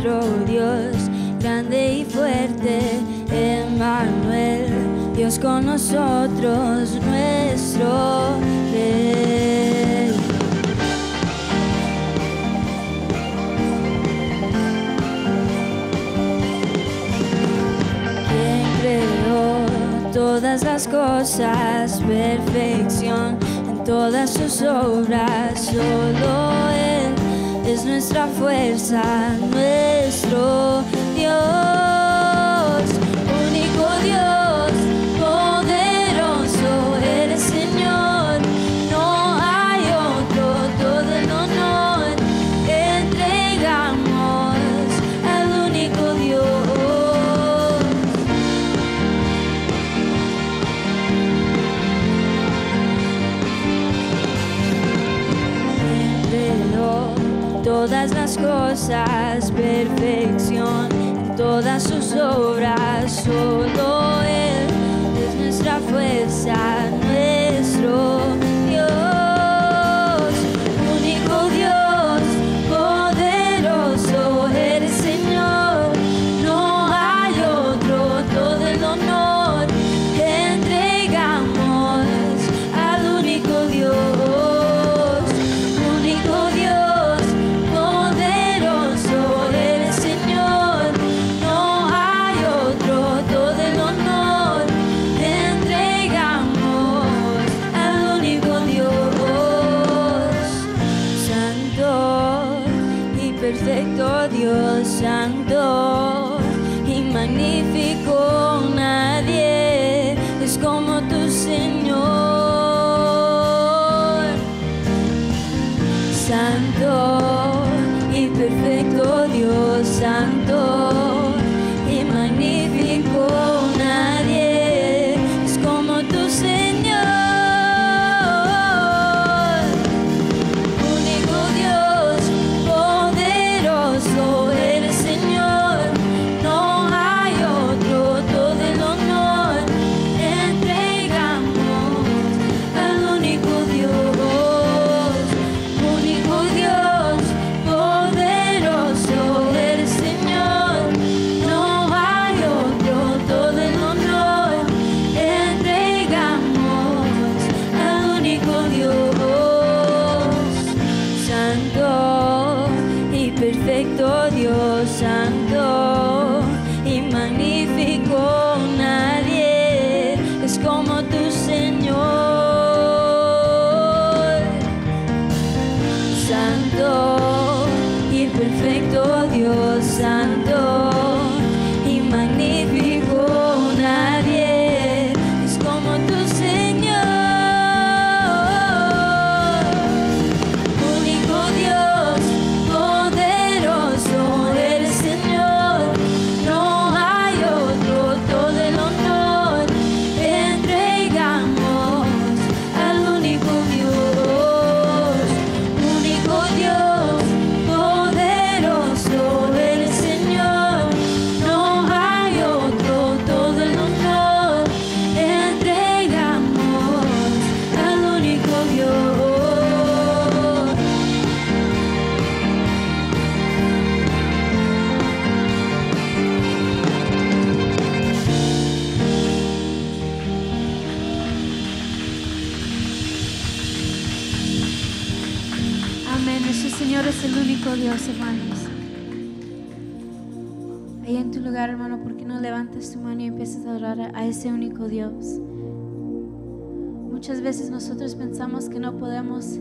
nuestro Dios, grande y fuerte, Emmanuel, Dios con nosotros, nuestro Rey. Quien creó todas las cosas, perfección en todas sus obras, solo Él es nuestra fuerza, nuestro Dios, único Dios, poderoso, eres Señor, no hay otro, todo el honor entregamos al único Dios. Todas las cosas, perfección en todas sus obras, solo Él es nuestra fuerza, nuestro Dios, único Dios, poderoso, eres Señor, no hay otro, todo el honor entregamos al único Dios. Perfecto Dios, santo y magnífico, nadie es como tu Señor. Santo y perfecto Dios, santo y magnífico, nadie es como tu Señor. Perfecto Dios, santo y magnífico, nadie es como tu Señor. Santo y perfecto Dios, santo y magnífico, nadie es como tu Señor. Único Dios, poderoso, eres Señor, no hay otro, todo el honor entregamos al único Dios. Único Dios, poderoso, eres Señor, no hay otro, todo el honor entregamos al único Dios. Amén. Nuestro Señor es el único Dios, hermanos. Ahí en tu lugar, hermano, ¿por qué no levantas tu mano y empiezas a adorar a ese único Dios? Muchas veces nosotros pensamos que no podemos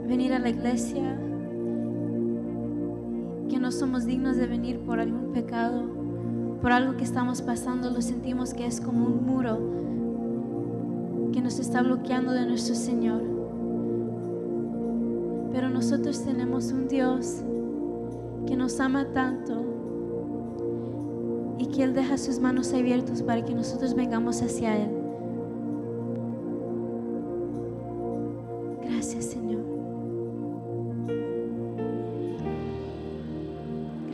venir a la iglesia, que no somos dignos de venir por algún pecado, por algo que estamos pasando. Lo sentimos que es como un muro que nos está bloqueando de nuestro Señor. Pero nosotros tenemos un Dios que nos ama tanto y que Él deja sus manos abiertas para que nosotros vengamos hacia Él. Gracias, Señor.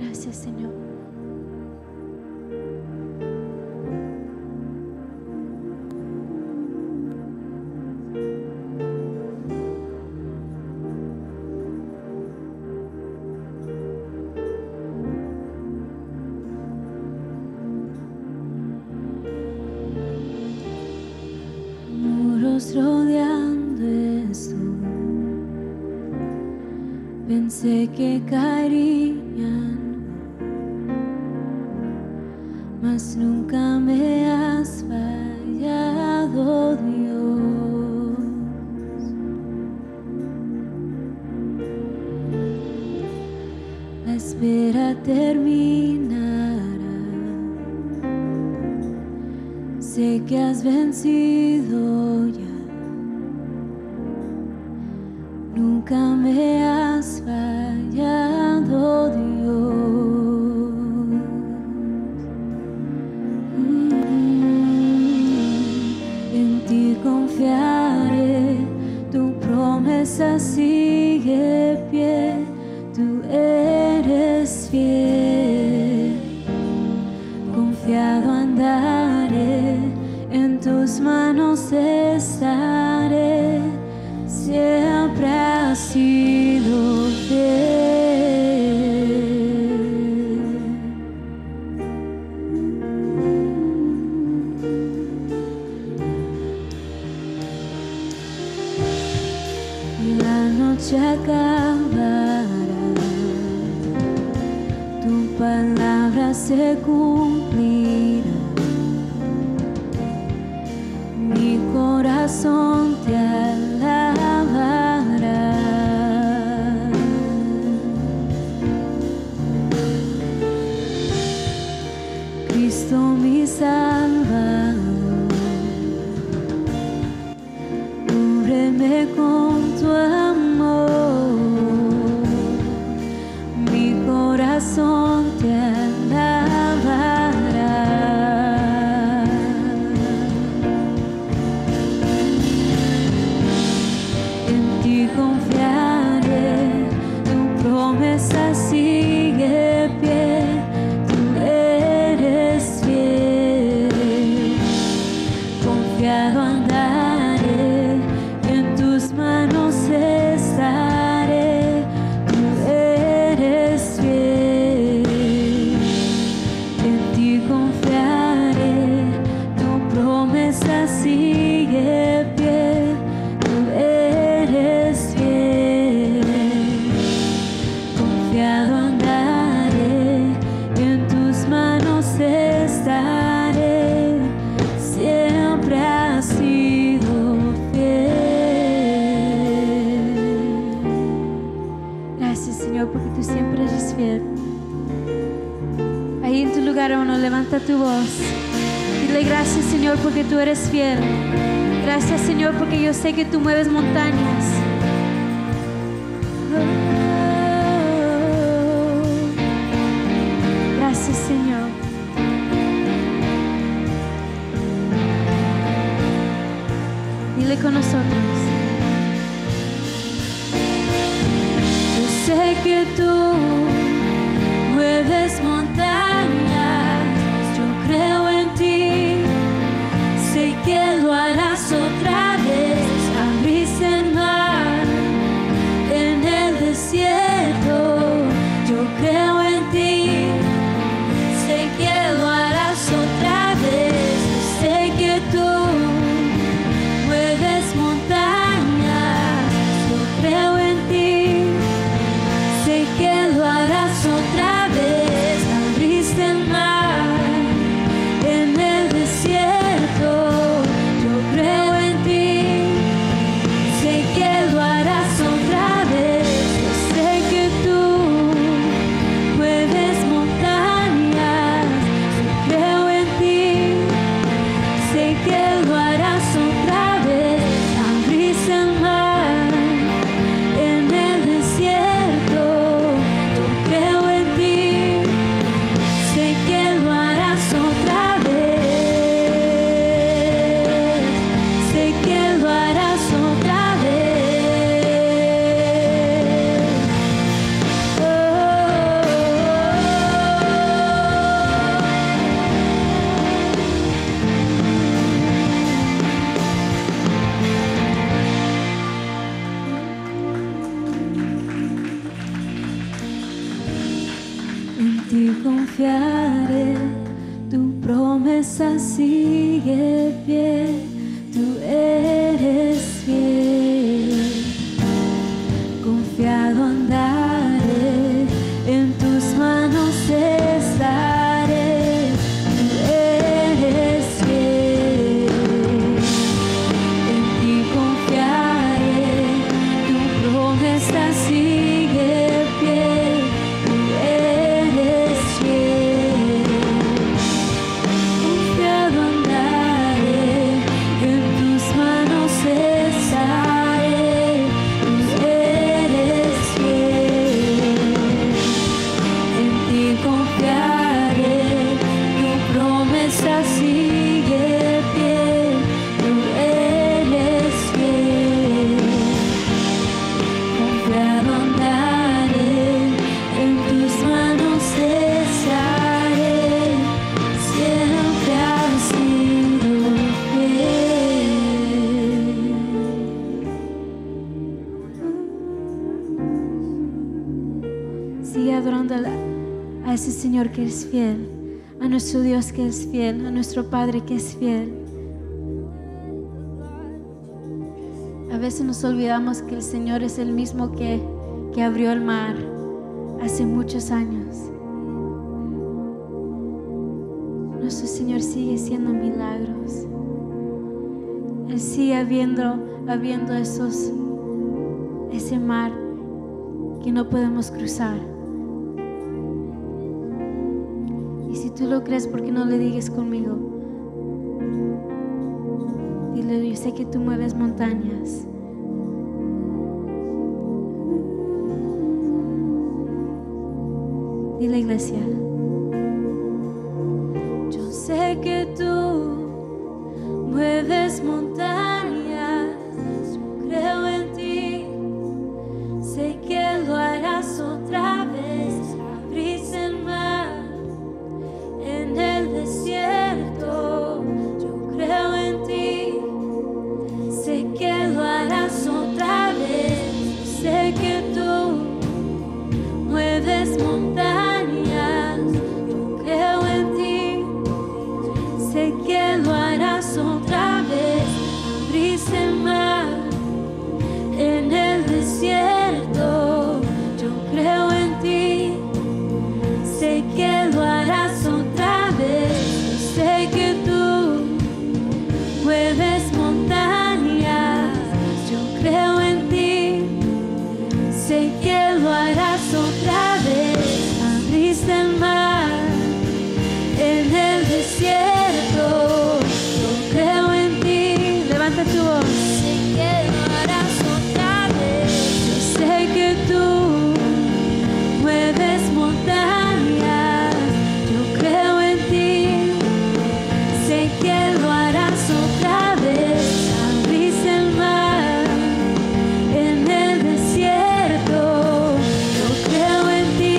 Gracias, Señor. muros rodeando esto. Pensé que caerían, mas nunca me has fallado, Dios. La espera terminará. Sé que has vencido ya. Nunca me has fallado, Dios. En ti confiaré, tu promesa sigue pie, tú eres fiel. Confiado andaré, en tus manos estaré. Siempre has sido fiel. Y la noche acabará, tu palabra se cumplirá. Mi corazón te alabará. Cristo mi Salvador, cúbreme con tu amor. Mi corazón te alabará. Confiaré, tu promesa sigue pie, tú eres fiel. Confiado andaré, en tus manos estaré, tú eres fiel. En ti confiaré, tu promesa sigue pie. Confiado andaré, en tus manos estaré. Siempre has sido fiel. Gracias, Señor, porque tú siempre eres fiel. Ahí en tu lugar, hermano, levanta tu voz. Dile gracias, Señor, porque tú eres fiel. Gracias, Señor, porque yo sé que tú mueves montañas. Gracias, Señor. Dile con nosotros. Yo sé que tú mueves montañas. Yo creo en ti. Sé que lo harás otra vez. Abriste el mar en el desierto. Yo creo en ti. Sé que lo harás otra vez. Sé que tú mueves montañas. Yo creo en ti. Sé que lo harás otra vez. Abriste el mar en el desierto. Yo creo en ti. Sé que lo harás otra vez. Yo sé que tú mueves montañas. Yo creo en ti. Sé que lo harás otra vez. Abriste el mar en el desierto. Yo creo en ti. Sé que lo harás otra vez. Sé que lo harás otra vez. En ti confiaré, tu promesa sigue pie, tú eres ese Señor que es fiel, a nuestro Dios que es fiel, a nuestro Padre que es fiel. A veces nos olvidamos que el Señor es el mismo que abrió el mar hace muchos años. Nuestro Señor sigue haciendo milagros. Él sigue abriendo ese mar que no podemos cruzar. Y si tú lo crees, ¿por qué no le digas conmigo? Dile, yo sé que tú mueves montañas. Dile, iglesia. Yo sé que tú mueves montañas, yo creo en ti, sé que lo harás otra vez, abriste el mar en el desierto, yo creo en ti, sé que lo harás otra vez, yo sé que tú mueves montañas, yo creo en ti, sé que lo harás otra vez, abriste el mar en el desierto, yo creo en ti, sé que lo harás otra vez, yo sé que tú mueves montañas, yo creo en ti, sé que lo harás otra vez, abriste el mar en el desierto, yo creo en ti, Levanta tu voz. sé que lo harás otra vez, yo sé que tú mueves montañas, yo creo en ti, sé que lo harás otra vez, abriste el mar en el desierto, yo creo en ti,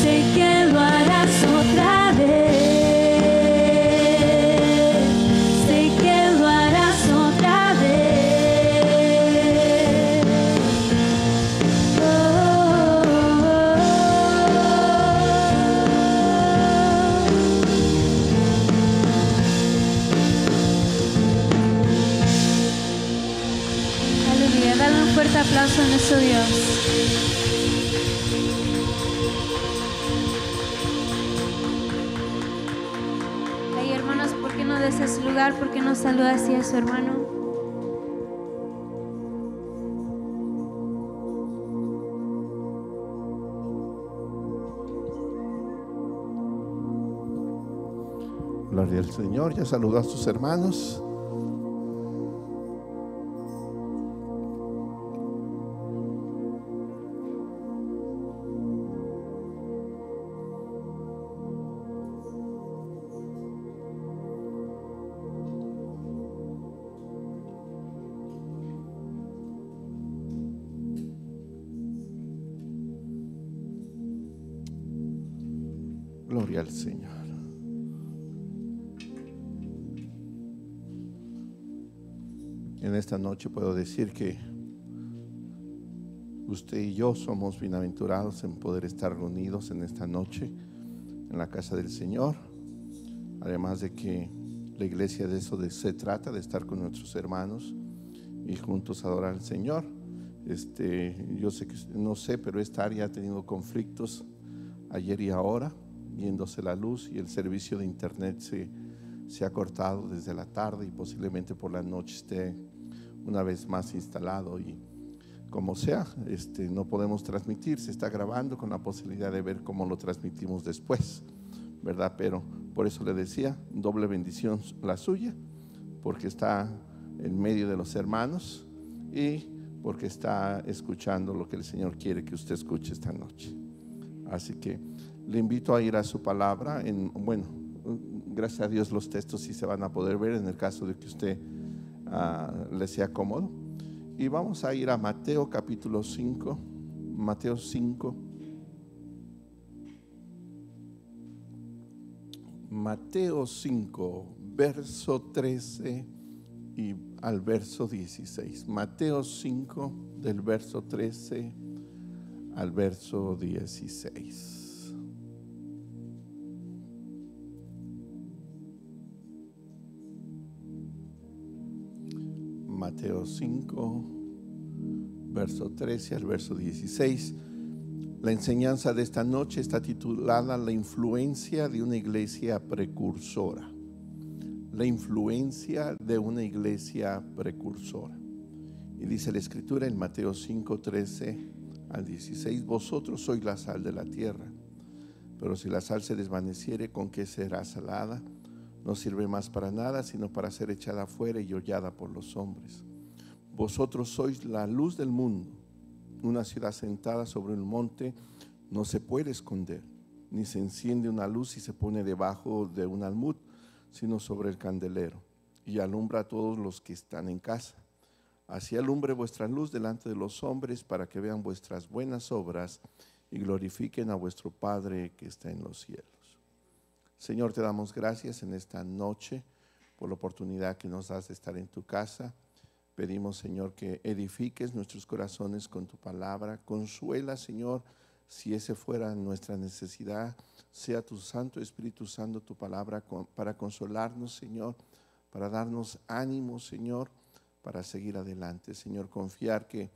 sé que lo harás otra vez, sé que lo harás otra vez. Aleluya. Dale un fuerte aplauso a nuestro Dios. Ay, hermanos, ¿por qué no desea su lugar? ¿Por qué no saluda así a su hermano? Gloria al Señor. Ya saludó a sus hermanos. Gloria al Señor. En esta noche puedo decir que usted y yo somos bienaventurados en poder estar reunidos en esta noche en la casa del Señor. Además de que la iglesia de eso se trata, de estar con nuestros hermanos y juntos adorar al Señor. Yo sé que no sé, pero esta área ha tenido conflictos ayer y ahora, yéndose la luz, y el servicio de internet se ha cortado desde la tarde y posiblemente por la noche esté una vez más instalado, y como sea, no podemos transmitir. Se está grabando con la posibilidad de ver cómo lo transmitimos después, ¿verdad? Pero por eso le decía, doble bendición la suya, porque está en medio de los hermanos y porque está escuchando lo que el Señor quiere que usted escuche esta noche. Así que le invito a ir a su palabra. Bueno, gracias a Dios los textos sí se van a poder ver en el caso de que usted le sea cómodo. Y vamos a ir a Mateo capítulo 5. Mateo 5. Mateo 5, verso 13 y al verso 16. Mateo 5, del verso 13 al verso 16. Mateo 5, verso 13 al verso 16. La enseñanza de esta noche está titulada La influencia de una iglesia precursora. La influencia de una iglesia precursora. Y dice la Escritura en Mateo 5, 13 al 16: Vosotros sois la sal de la tierra, pero si la sal se desvaneciere, ¿con qué será salada? No sirve más para nada, sino para ser echada afuera y hollada por los hombres. Vosotros sois la luz del mundo. Una ciudad sentada sobre un monte no se puede esconder, ni se enciende una luz y se pone debajo de un almud, sino sobre el candelero, y alumbra a todos los que están en casa. Así alumbre vuestra luz delante de los hombres, para que vean vuestras buenas obras y glorifiquen a vuestro Padre que está en los cielos. Señor, te damos gracias en esta noche por la oportunidad que nos das de estar en tu casa. Pedimos, Señor, que edifiques nuestros corazones con tu palabra. Consuela, Señor, si ese fuera nuestra necesidad. Sea tu Santo Espíritu usando tu palabra para consolarnos, Señor, para darnos ánimo, Señor, para seguir adelante. Señor, confiar que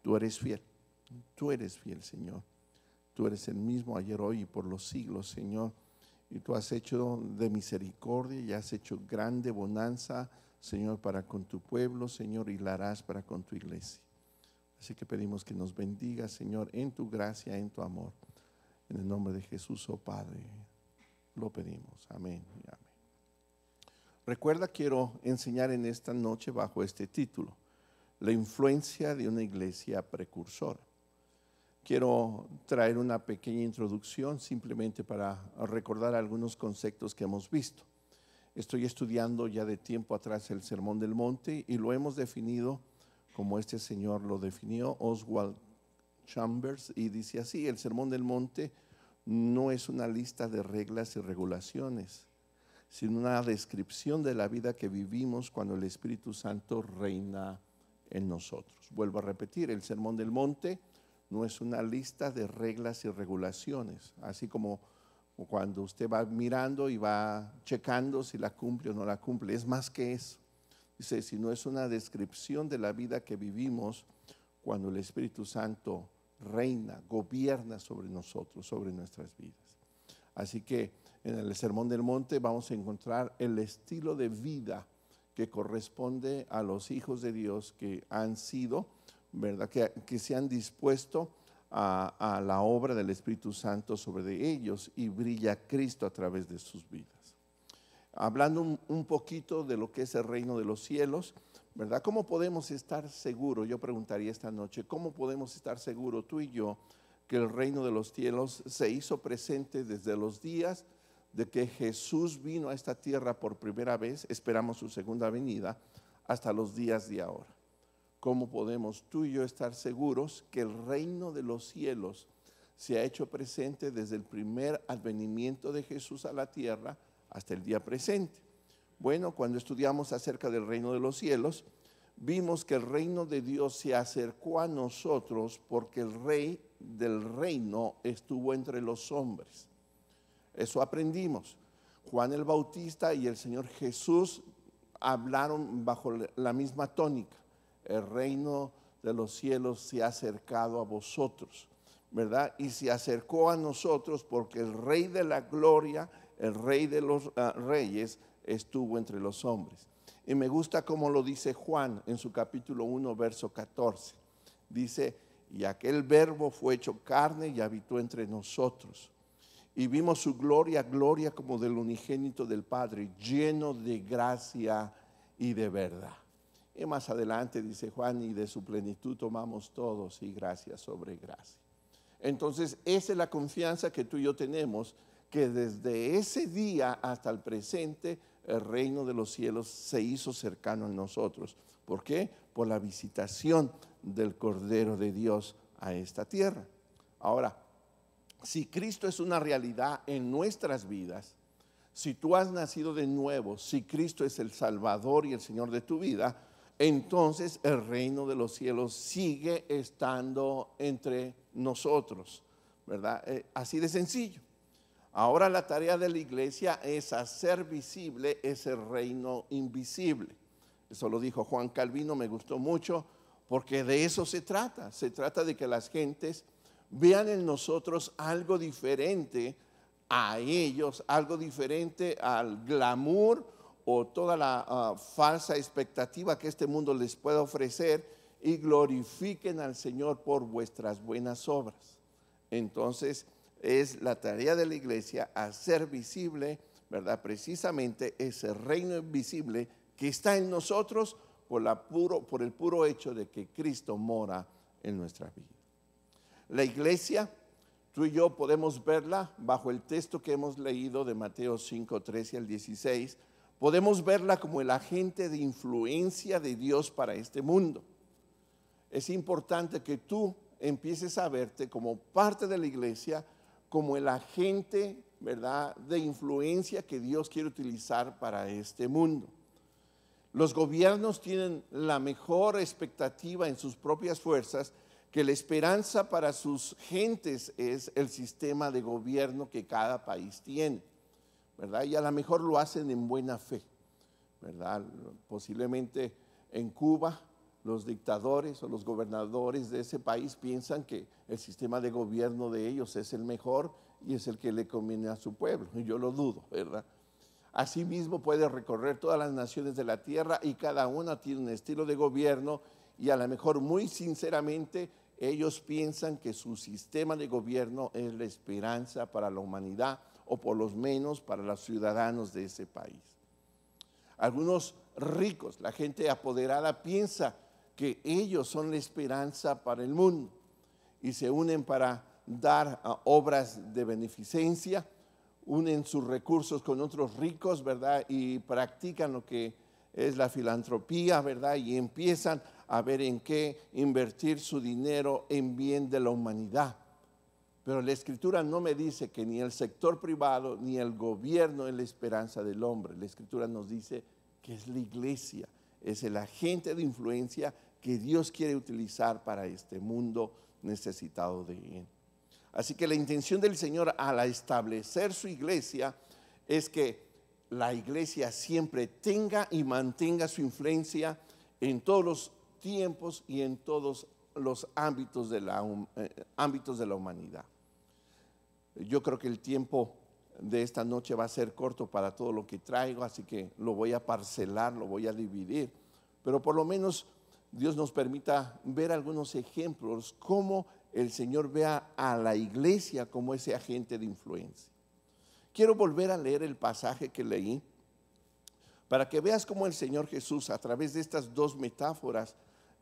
tú eres fiel. Tú eres fiel, Señor. Tú eres el mismo ayer, hoy y por los siglos, Señor. Y tú has hecho de misericordia y has hecho grande bonanza, Señor, para con tu pueblo, Señor, y la harás para con tu iglesia. Así que pedimos que nos bendiga, Señor, en tu gracia, en tu amor. En el nombre de Jesús, oh Padre, lo pedimos. Amén y amén. Recuerda, quiero enseñar en esta noche bajo este título: la influencia de una iglesia precursora. Quiero traer una pequeña introducción simplemente para recordar algunos conceptos que hemos visto. Estoy estudiando ya de tiempo atrás el Sermón del Monte y lo hemos definido como este señor lo definió, Oswald Chambers, y dice así: el Sermón del Monte no es una lista de reglas y regulaciones, sino una descripción de la vida que vivimos cuando el Espíritu Santo reina en nosotros. Vuelvo a repetir, el Sermón del Monte no es una lista de reglas y regulaciones, así como cuando usted va mirando y va checando si la cumple o no la cumple. Es más que eso. Dice, sino es una descripción de la vida que vivimos cuando el Espíritu Santo reina, gobierna sobre nosotros, sobre nuestras vidas. Así que en el Sermón del Monte vamos a encontrar el estilo de vida que corresponde a los hijos de Dios que han sido, ¿verdad? Que se han dispuesto a la obra del Espíritu Santo sobre de ellos, y brilla Cristo a través de sus vidas. Hablando un poquito de lo que es el reino de los cielos, ¿verdad? ¿Cómo podemos estar seguros? Yo preguntaría esta noche, ¿cómo podemos estar seguros tú y yo que el reino de los cielos se hizo presente desde los días de que Jesús vino a esta tierra por primera vez, esperamos su segunda venida, hasta los días de ahora? ¿Cómo podemos tú y yo estar seguros que el reino de los cielos se ha hecho presente desde el primer advenimiento de Jesús a la tierra hasta el día presente? Bueno, cuando estudiamos acerca del reino de los cielos, vimos que el reino de Dios se acercó a nosotros porque el rey del reino estuvo entre los hombres. Eso aprendimos. Juan el Bautista y el Señor Jesús hablaron bajo la misma tónica: el reino de los cielos se ha acercado a vosotros, ¿verdad? Y se acercó a nosotros porque el Rey de la gloria, el Rey de los reyes, estuvo entre los hombres. Y me gusta cómo lo dice Juan en su capítulo 1, verso 14. Dice, y aquel verbo fue hecho carne y habitó entre nosotros. Y vimos su gloria, gloria como del unigénito del Padre, lleno de gracia y de verdad. Y más adelante dice Juan, y de su plenitud tomamos todos, y gracia sobre gracia. Entonces, esa es la confianza que tú y yo tenemos, que desde ese día hasta el presente, el reino de los cielos se hizo cercano a nosotros. ¿Por qué? Por la visitación del Cordero de Dios a esta tierra. Ahora, si Cristo es una realidad en nuestras vidas, si tú has nacido de nuevo, si Cristo es el Salvador y el Señor de tu vida, entonces el reino de los cielos sigue estando entre nosotros, ¿verdad? Así de sencillo. Ahora la tarea de la iglesia es hacer visible ese reino invisible. Eso lo dijo Juan Calvino, me gustó mucho, porque de eso se trata. Se trata de que las gentes vean en nosotros algo diferente a ellos, algo diferente al glamour o toda la falsa expectativa que este mundo les pueda ofrecer, y glorifiquen al Señor por vuestras buenas obras. Entonces es la tarea de la iglesia hacer visible, ¿verdad?, precisamente ese reino invisible que está en nosotros por el puro hecho de que Cristo mora en nuestra vida. La iglesia, tú y yo podemos verla bajo el texto que hemos leído de Mateo 5, 13 al 16. Podemos verla como el agente de influencia de Dios para este mundo. Es importante que tú empieces a verte como parte de la iglesia, como el agente, ¿verdad?, de influencia que Dios quiere utilizar para este mundo. Los gobiernos tienen la mejor expectativa en sus propias fuerzas, que la esperanza para sus gentes es el sistema de gobierno que cada país tiene, ¿verdad? Y a lo mejor lo hacen en buena fe, ¿verdad? Posiblemente en Cuba los dictadores o los gobernadores de ese país piensan que el sistema de gobierno de ellos es el mejor y es el que le conviene a su pueblo. Y yo lo dudo, ¿verdad? Asimismo puede recorrer todas las naciones de la tierra y cada una tiene un estilo de gobierno, y a lo mejor muy sinceramente ellos piensan que su sistema de gobierno es la esperanza para la humanidad, o por lo menos para los ciudadanos de ese país. Algunos ricos, la gente apoderada, piensa que ellos son la esperanza para el mundo y se unen para dar obras de beneficencia, unen sus recursos con otros ricos, ¿verdad? Y practican lo que es la filantropía, ¿verdad? Y empiezan a ver en qué invertir su dinero en bien de la humanidad. Pero la Escritura no me dice que ni el sector privado ni el gobierno es la esperanza del hombre. La Escritura nos dice que es la iglesia, es el agente de influencia que Dios quiere utilizar para este mundo necesitado de Él. Así que la intención del Señor al establecer su iglesia es que la iglesia siempre tenga y mantenga su influencia en todos los tiempos y en todos los ámbitos de la humanidad. Yo creo que el tiempo de esta noche va a ser corto para todo lo que traigo, así que lo voy a parcelar, lo voy a dividir, pero por lo menos Dios nos permita ver algunos ejemplos cómo el Señor vea a la iglesia como ese agente de influencia. Quiero volver a leer el pasaje que leí para que veas cómo el Señor Jesús, a través de estas dos metáforas,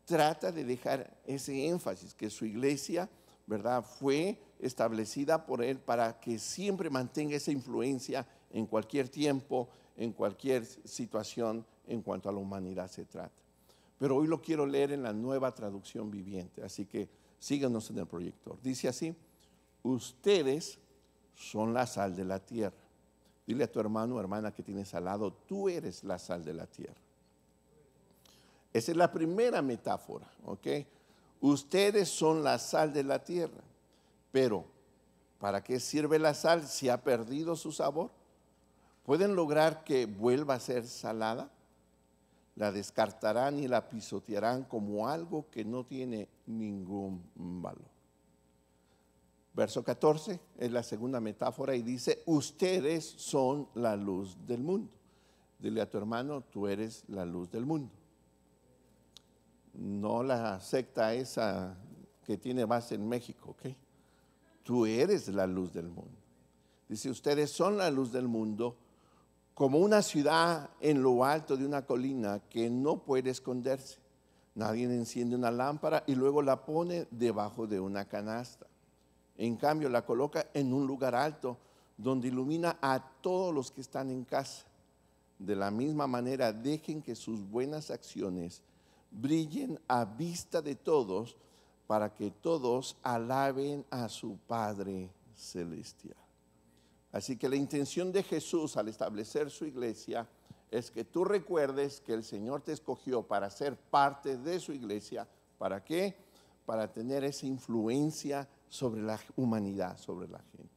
trata de dejar ese énfasis que su iglesia, ¿verdad?, fue establecida por Él para que siempre mantenga esa influencia en cualquier tiempo, en cualquier situación en cuanto a la humanidad se trata. Pero hoy lo quiero leer en la Nueva Traducción Viviente, así que síganos en el proyector. Dice así: ustedes son la sal de la tierra. Dile a tu hermano o hermana que tienes al lado: tú eres la sal de la tierra. Esa es la primera metáfora, ¿ok? Ustedes son la sal de la tierra. Pero, ¿para qué sirve la sal si ha perdido su sabor? ¿Pueden lograr que vuelva a ser salada? La descartarán y la pisotearán como algo que no tiene ningún valor. Verso 14 es la segunda metáfora y dice: ustedes son la luz del mundo. Dile a tu hermano: tú eres la luz del mundo. No la secta esa que tiene base en México, ¿ok? Tú eres la luz del mundo. Dice: ustedes son la luz del mundo, como una ciudad en lo alto de una colina que no puede esconderse. Nadie enciende una lámpara y luego la pone debajo de una canasta. En cambio, la coloca en un lugar alto donde ilumina a todos los que están en casa. De la misma manera, dejen que sus buenas acciones brillen a vista de todos, para que todos alaben a su Padre Celestial. Así que la intención de Jesús al establecer su iglesia es que tú recuerdes que el Señor te escogió para ser parte de su iglesia. ¿Para qué? Para tener esa influencia sobre la humanidad, sobre la gente.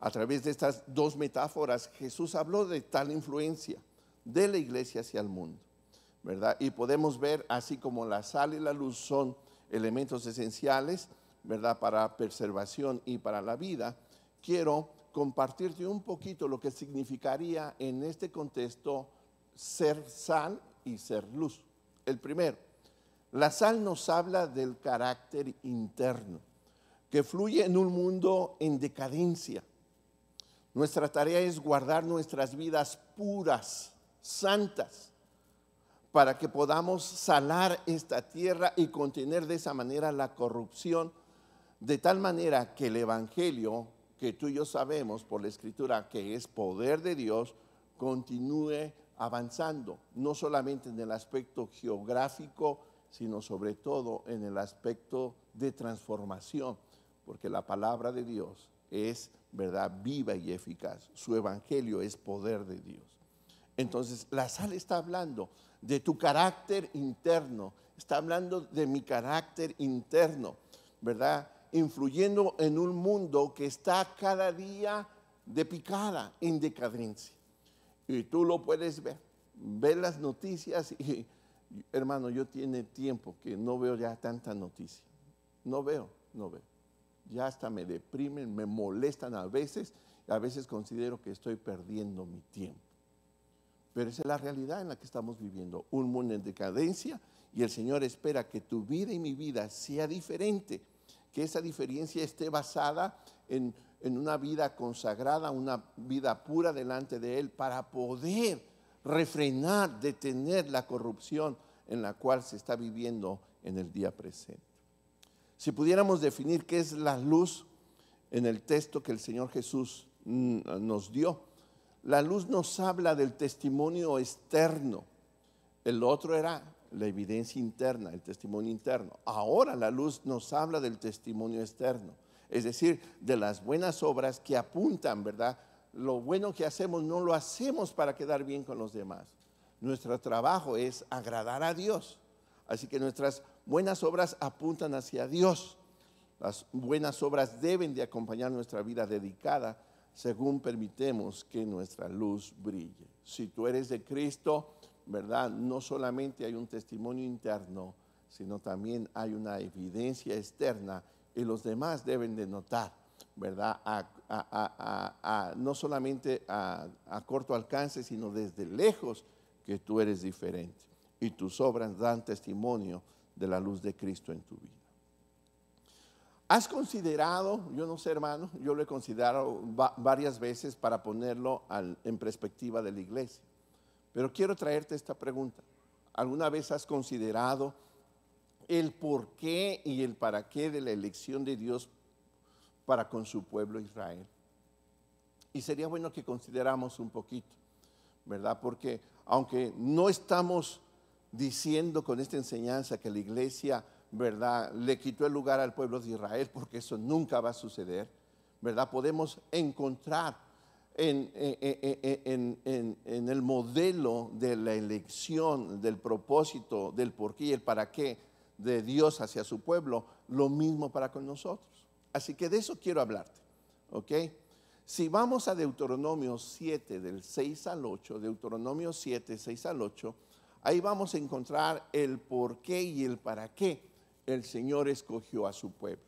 A través de estas dos metáforas, Jesús habló de tal influencia de la iglesia hacia el mundo. ¿verdad? Y podemos ver, así como la sal y la luz son elementos esenciales, ¿verdad? Para preservación y para la vida, quiero compartirte un poquito lo que significaría en este contexto ser sal y ser luz. El primero, la sal nos habla del carácter interno, que fluye en un mundo en decadencia. Nuestra tarea es guardar nuestras vidas puras, santas, para que podamos salar esta tierra y contener de esa manera la corrupción, de tal manera que el Evangelio, que tú y yo sabemos por la Escritura que es poder de Dios, continúe avanzando, no solamente en el aspecto geográfico, sino sobre todo en el aspecto de transformación, porque la palabra de Dios es, ¿verdad?, viva y eficaz. Su Evangelio es poder de Dios. Entonces, la sal está hablando de tu carácter interno, está hablando de mi carácter interno, ¿verdad? Influyendo en un mundo que está cada día de picada, en decadencia. Y tú lo puedes ver, ver las noticias y, hermano, yo tiene tiempo que no veo ya tanta noticia. No veo. Ya hasta me deprimen, me molestan a veces considero que estoy perdiendo mi tiempo. Pero esa es la realidad en la que estamos viviendo, un mundo en decadencia, y el Señor espera que tu vida y mi vida sea diferente, que esa diferencia esté basada en una vida consagrada, una vida pura delante de Él, para poder refrenar, detener la corrupción en la cual se está viviendo en el día presente. Si pudiéramos definir qué es la luz en el texto que el Señor Jesús nos dio, la luz nos habla del testimonio externo. El otro era la evidencia interna, el testimonio interno. Ahora la luz nos habla del testimonio externo, es decir, de las buenas obras que apuntan, ¿verdad? Lo bueno que hacemos no lo hacemos para quedar bien con los demás. Nuestro trabajo es agradar a Dios. Así que nuestras buenas obras apuntan hacia Dios. Las buenas obras deben de acompañar nuestra vida dedicada según permitemos que nuestra luz brille. Si tú eres de Cristo, ¿verdad? No solamente hay un testimonio interno, sino también hay una evidencia externa y los demás deben de notar, ¿verdad? No solamente a corto alcance, sino desde lejos, que tú eres diferente y tus obras dan testimonio de la luz de Cristo en tu vida. ¿Has considerado, yo no sé, hermano, yo lo he considerado varias veces para ponerlo en perspectiva de la iglesia, pero quiero traerte esta pregunta? ¿Alguna vez has considerado el por qué y el para qué de la elección de Dios para con su pueblo Israel? Y sería bueno que consideramos un poquito, ¿verdad? Porque aunque no estamos diciendo con esta enseñanza que la iglesia, ¿verdad?, le quitó el lugar al pueblo de Israel, porque eso nunca va a suceder, ¿verdad? Podemos encontrar en el modelo de la elección, del propósito, del por qué y el para qué de Dios hacia su pueblo, lo mismo para con nosotros. Así que de eso quiero hablarte, ¿ok? Si vamos a Deuteronomio 7, del 6 al 8, Deuteronomio 7, 6 al 8, ahí vamos a encontrar el por qué y el para qué el Señor escogió a su pueblo.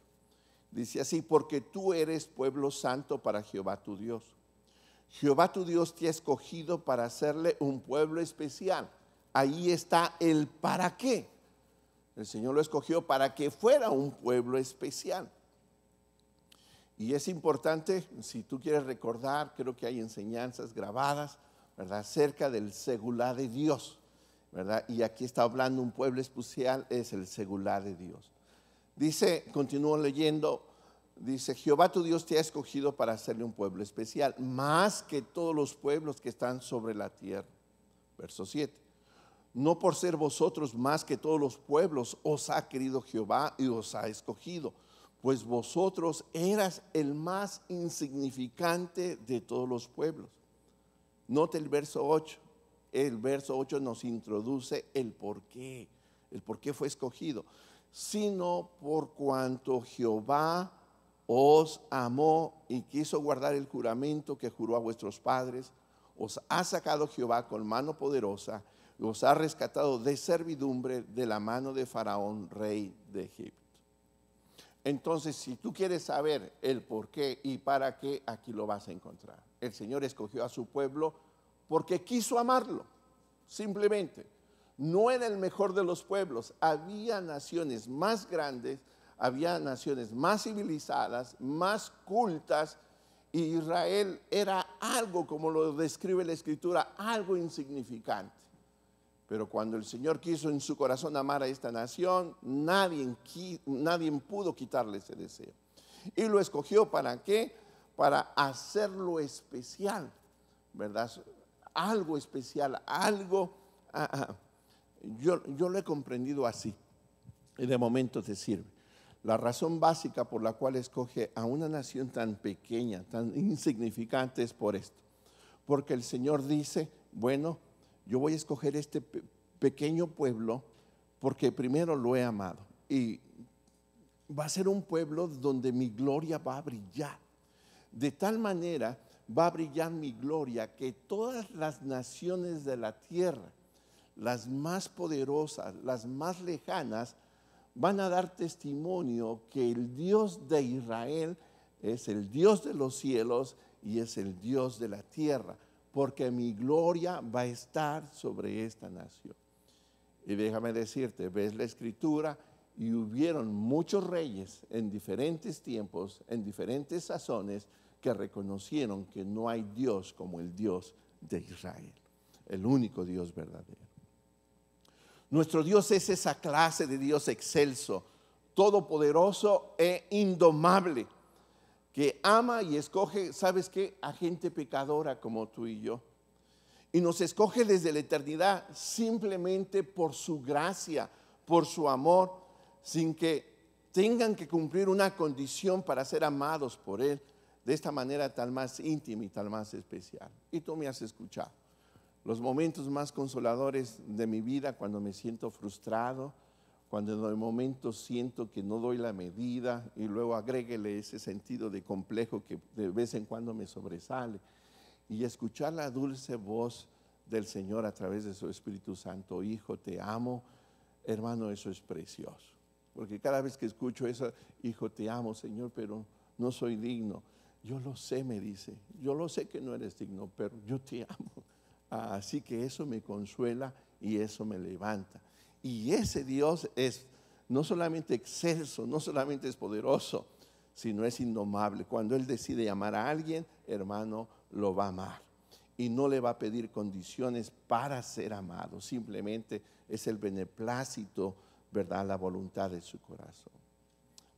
Dice así: porque tú eres pueblo santo para Jehová tu Dios. Jehová tu Dios te ha escogido para hacerle un pueblo especial. Ahí está el para qué. El Señor lo escogió para que fuera un pueblo especial. Y es importante, si tú quieres recordar, creo que hay enseñanzas grabadas, ¿verdad?, acerca del segulá de Dios, ¿verdad? Y aquí está hablando un pueblo especial, es el segulá de Dios. Dice, continúo leyendo, dice: Jehová tu Dios te ha escogido para hacerle un pueblo especial, más que todos los pueblos que están sobre la tierra. Verso 7. No por ser vosotros más que todos los pueblos os ha querido Jehová y os ha escogido, pues vosotros eras el más insignificante de todos los pueblos. Note el verso 8. El verso 8 nos introduce el por qué fue escogido. Sino por cuanto Jehová os amó y quiso guardar el juramento que juró a vuestros padres, os ha sacado Jehová con mano poderosa, Os ha rescatado de servidumbre de la mano de Faraón, rey de Egipto. Entonces, si tú quieres saber el por qué y para qué, aquí lo vas a encontrar. El Señor escogió a su pueblo porque quiso amarlo, simplemente. No era el mejor de los pueblos. Había naciones más grandes, había naciones más civilizadas, más cultas, y Israel era algo, como lo describe la Escritura, algo insignificante. Pero cuando el Señor quiso en su corazón amar a esta nación, nadie pudo quitarle ese deseo. Y lo escogió ¿para qué? Para hacerlo especial, ¿verdad? Algo especial, algo... Yo lo he comprendido así, y de momento te sirve. La razón básica por la cual escoge a una nación tan pequeña, tan insignificante, es por esto. Porque el Señor dice, bueno, yo voy a escoger este pequeño pueblo porque primero lo he amado. Y va a ser un pueblo donde mi gloria va a brillar. De tal manera va a brillar mi gloria que todas las naciones de la tierra, las más poderosas, las más lejanas, van a dar testimonio que el Dios de Israel es el Dios de los cielos y es el Dios de la tierra, porque mi gloria va a estar sobre esta nación. Y déjame decirte, ves la Escritura y hubieron muchos reyes en diferentes tiempos, en diferentes sazones, que reconocieron que no hay Dios como el Dios de Israel, el único Dios verdadero. Nuestro Dios es esa clase de Dios excelso, todopoderoso e indomable, que ama y escoge, ¿sabes qué? A gente pecadora como tú y yo. Y nos escoge desde la eternidad simplemente por su gracia, por su amor, sin que tengan que cumplir una condición para ser amados por Él, de esta manera tan más íntima y tan más especial. Y tú me has escuchado. Los momentos más consoladores de mi vida, cuando me siento frustrado, cuando en el momento siento que no doy la medida, y luego agréguele ese sentido de complejo que de vez en cuando me sobresale, y escuchar la dulce voz del Señor a través de su Espíritu Santo: hijo, te amo, hermano, eso es precioso. Porque cada vez que escucho eso, hijo, te amo, Señor, pero no soy digno. Yo lo sé, me dice, yo lo sé que no eres digno, pero yo te amo. Así que eso me consuela y eso me levanta. Y ese Dios es no solamente excelso, no solamente es poderoso, sino es indomable. Cuando Él decide amar a alguien, hermano, lo va a amar. Y no le va a pedir condiciones para ser amado. Simplemente es el beneplácito, ¿verdad? La voluntad de su corazón.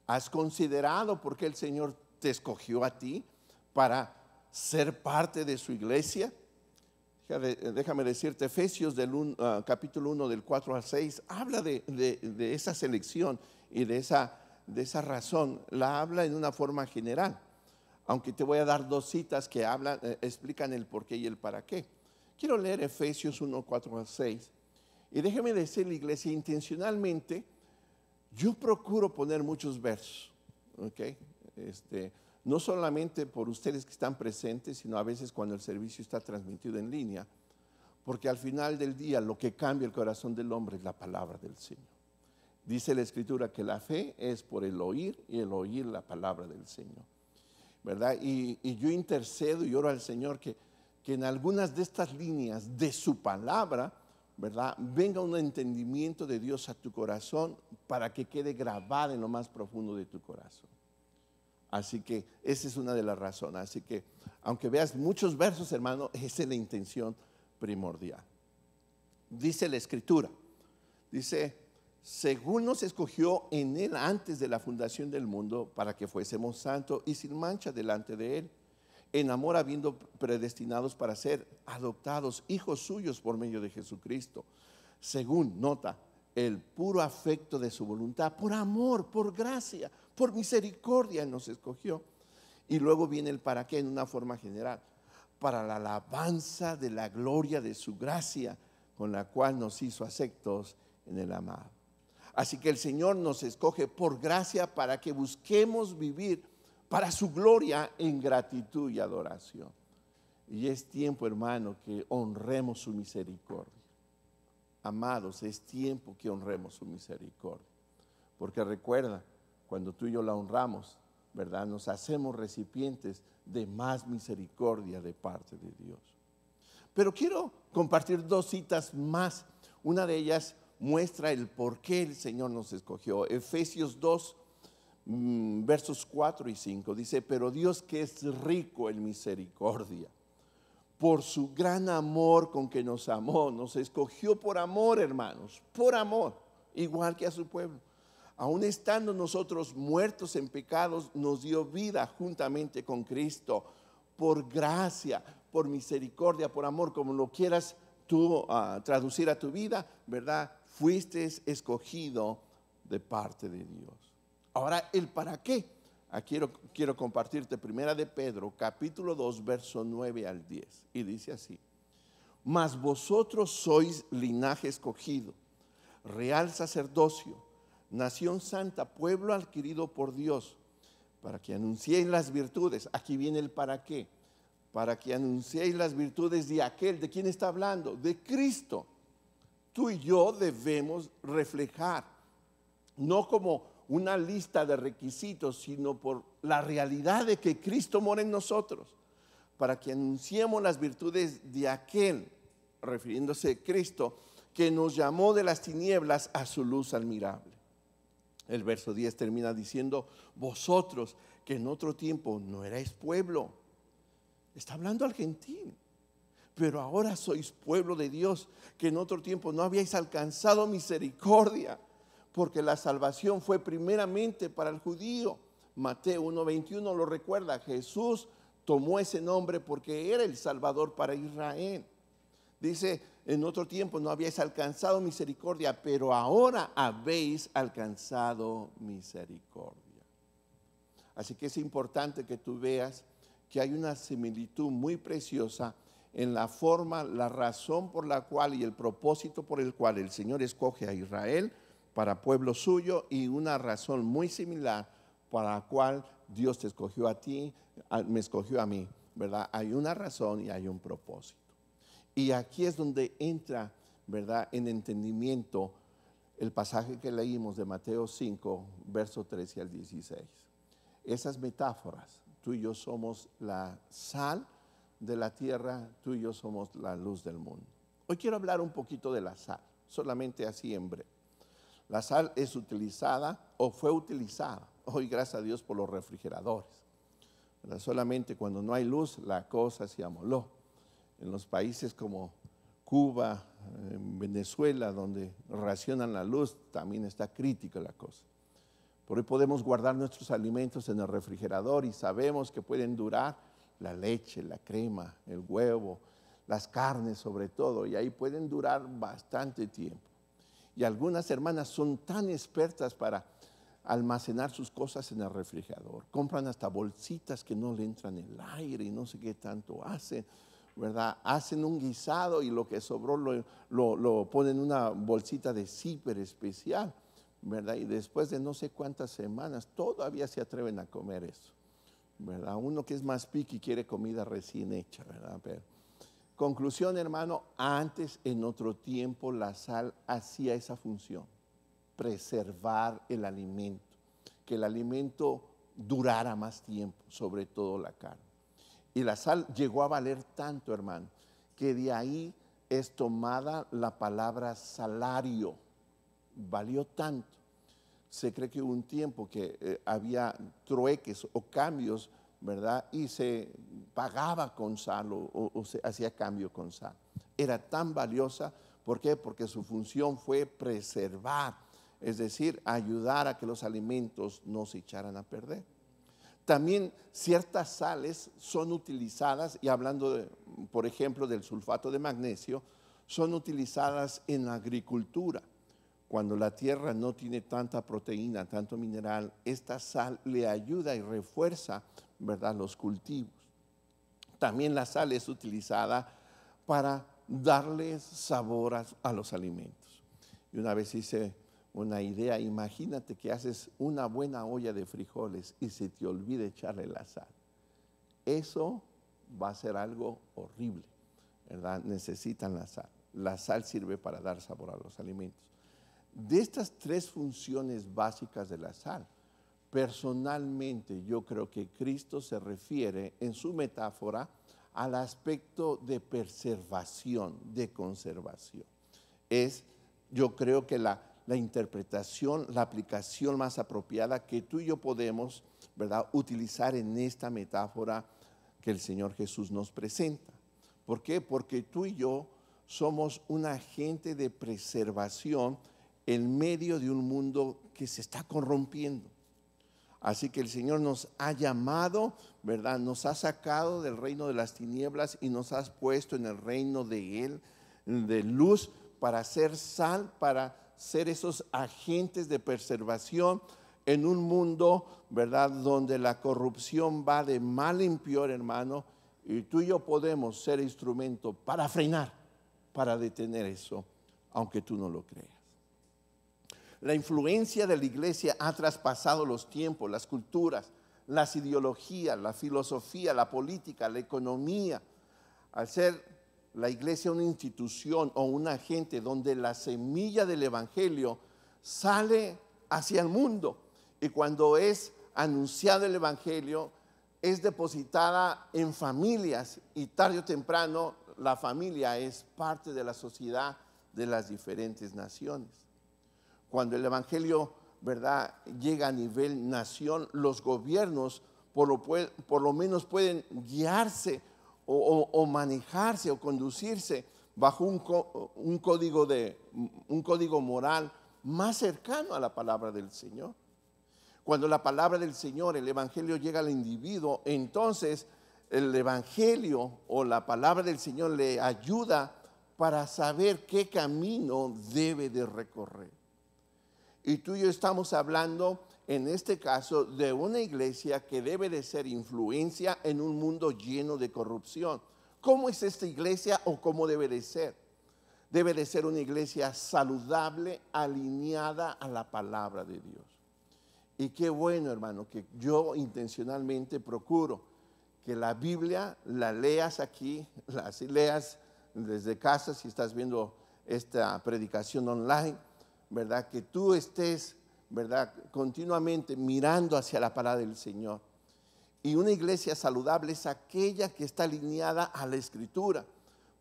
¿Has considerado por qué el Señor te escogió a ti para ser parte de su iglesia? Déjame decirte, Efesios capítulo 1 del 4 al 6 habla de esa selección y de esa razón. La habla en una forma general, aunque te voy a dar dos citas que explican el por qué y el para qué. Quiero leer Efesios 1, 4 al 6. Y déjeme decirle, iglesia, intencionalmente yo procuro poner muchos versos, ¿ok? No solamente por ustedes que están presentes, sino a veces cuando el servicio está transmitido en línea, porque al final del día lo que cambia el corazón del hombre es la palabra del Señor. Dice la Escritura que la fe es por el oír y el oír la palabra del Señor, ¿verdad? Y yo intercedo y oro al Señor que en algunas de estas líneas de su palabra, ¿verdad?, venga un entendimiento de Dios a tu corazón para que quede grabada en lo más profundo de tu corazón. Así que esa es una de las razones. Así que aunque veas muchos versos, hermano, esa es la intención primordial. Dice la Escritura, dice, según nos escogió en Él antes de la fundación del mundo, para que fuésemos santos y sin mancha delante de Él, en amor habiendo predestinados para ser adoptados hijos suyos por medio de Jesucristo, según, nota, el puro afecto de su voluntad, por amor, por gracia, por misericordia nos escogió. Y luego viene el para qué en una forma general: para la alabanza de la gloria de su gracia, con la cual nos hizo aceptos en el amado. Así que el Señor nos escoge por gracia para que busquemos vivir para su gloria en gratitud y adoración. Y es tiempo, hermano, que honremos su misericordia. amados, es tiempo que honremos su misericordia. Porque recuerda, cuando tú y yo la honramos, ¿verdad? Nos hacemos recipientes de más misericordia de parte de Dios. Pero quiero compartir 2 citas más. Una de ellas muestra el por qué el Señor nos escogió. Efesios 2, versos 4 y 5. Dice, pero Dios, que es rico en misericordia, por su gran amor con que nos amó, nos escogió por amor, hermanos, por amor, igual que a su pueblo. Aun estando nosotros muertos en pecados, nos dio vida juntamente con Cristo, por gracia, por misericordia, por amor, como lo quieras tú traducir a tu vida, ¿verdad? Fuiste escogido de parte de Dios. Ahora, el para qué. Quiero compartirte primera de Pedro, capítulo 2, verso 9 al 10. Y dice así, mas vosotros sois linaje escogido, real sacerdocio, nación santa, pueblo adquirido por Dios, para que anunciéis las virtudes. Aquí viene el para qué. Para que anunciéis las virtudes de aquel. ¿De quién está hablando? De Cristo. Tú y yo debemos reflejar, no como una lista de requisitos, sino por la realidad de que Cristo mora en nosotros, para que anunciemos las virtudes de aquel, refiriéndose a Cristo, que nos llamó de las tinieblas a su luz admirable. El verso 10 termina diciendo, vosotros que en otro tiempo no erais pueblo. Está hablando al gentil. Pero ahora sois pueblo de Dios, que en otro tiempo no habíais alcanzado misericordia, porque la salvación fue primeramente para el judío. Mateo 1:21 lo recuerda, Jesús tomó ese nombre porque era el Salvador para Israel. Dice, en otro tiempo no habíais alcanzado misericordia, pero ahora habéis alcanzado misericordia. Así que es importante que tú veas que hay una similitud muy preciosa en la forma, la razón por la cual y el propósito por el cual el Señor escoge a Israel para pueblo suyo, y una razón muy similar para la cual Dios te escogió a ti, me escogió a mí, ¿verdad? Hay una razón y hay un propósito. Y aquí es donde entra, ¿verdad?, en entendimiento el pasaje que leímos de Mateo 5, verso 13 al 16. Esas metáforas, tú y yo somos la sal de la tierra, tú y yo somos la luz del mundo. Hoy quiero hablar un poquito de la sal, solamente así en breve. La sal es utilizada o fue utilizada, hoy gracias a Dios, por los refrigeradores. ¿Verdad? Solamente cuando no hay luz la cosa se amoló. En los países como Cuba, en Venezuela, donde racionan la luz, también está crítica la cosa. Por hoy podemos guardar nuestros alimentos en el refrigerador y sabemos que pueden durar la leche, la crema, el huevo, las carnes sobre todo, y ahí pueden durar bastante tiempo. Y algunas hermanas son tan expertas para almacenar sus cosas en el refrigerador. Compran hasta bolsitas que no le entran el aire y no sé qué tanto hacen, ¿verdad? Hacen un guisado y lo que sobró lo ponen en una bolsita de zipper especial, ¿verdad? Y después de no sé cuántas semanas todavía se atreven a comer eso, ¿verdad? Uno que es más picky quiere comida recién hecha, ¿verdad? Pero conclusión, hermano, antes en otro tiempo la sal hacía esa función, preservar el alimento, que el alimento durara más tiempo, sobre todo la carne. Y la sal llegó a valer tanto, hermano, que de ahí es tomada la palabra salario, valió tanto. Se cree que hubo un tiempo que había trueques o cambios, ¿verdad? Y se pagaba con sal o se hacía cambio con sal. Era tan valiosa, ¿por qué? Porque su función fue preservar, es decir, ayudar a que los alimentos no se echaran a perder. También ciertas sales son utilizadas, y hablando, por ejemplo, del sulfato de magnesio, son utilizadas en la agricultura. Cuando la tierra no tiene tanta proteína, tanto mineral, esta sal le ayuda y refuerza, ¿verdad?, los cultivos. También la sal es utilizada para darles sabor a los alimentos. Y una vez hice una idea, imagínate que haces una buena olla de frijoles y se te olvida echarle la sal. Eso va a ser algo horrible, ¿verdad? Necesitan la sal. la sal sirve para dar sabor a los alimentos. De estas tres funciones básicas de la sal, personalmente yo creo que Cristo se refiere en su metáfora al aspecto de preservación, de conservación. Yo creo que la interpretación, la aplicación más apropiada que tú y yo podemos, ¿verdad?, utilizar en esta metáfora que el Señor Jesús nos presenta. ¿Por qué? Porque tú y yo somos un agente de preservación en medio de un mundo que se está corrompiendo. Así que el Señor nos ha llamado, ¿verdad? Nos ha sacado del reino de las tinieblas y nos has puesto en el reino de Él, de luz, para ser sal, para ser esos agentes de preservación en un mundo, ¿verdad?, donde la corrupción va de mal en peor, hermano, y tú y yo podemos ser instrumento para frenar, para detener eso, aunque tú no lo creas. La influencia de la iglesia ha traspasado los tiempos, las culturas, las ideologías, la filosofía, la política, la economía. Al ser la iglesia una institución o un agente donde la semilla del evangelio sale hacia el mundo, y cuando es anunciado el evangelio es depositada en familias, y tarde o temprano la familia es parte de la sociedad de las diferentes naciones. Cuando el evangelio, ¿verdad?, llega a nivel nación, los gobiernos por lo menos pueden guiarse o manejarse o conducirse bajo un código moral más cercano a la palabra del Señor. Cuando la palabra del Señor, el evangelio, llega al individuo, entonces el evangelio o la palabra del Señor le ayuda para saber qué camino debe de recorrer. Y tú y yo estamos hablando en este caso de una iglesia que debe de ser influencia en un mundo lleno de corrupción. ¿Cómo es esta iglesia o cómo debe de ser? Debe de ser una iglesia saludable, alineada a la palabra de Dios. Y qué bueno, hermano, que yo intencionalmente procuro que la Biblia la leas aquí, la leas desde casa si estás viendo esta predicación online, ¿verdad? Que tú estés, ¿verdad?, continuamente mirando hacia la palabra del Señor. Y una iglesia saludable es aquella que está alineada a la Escritura,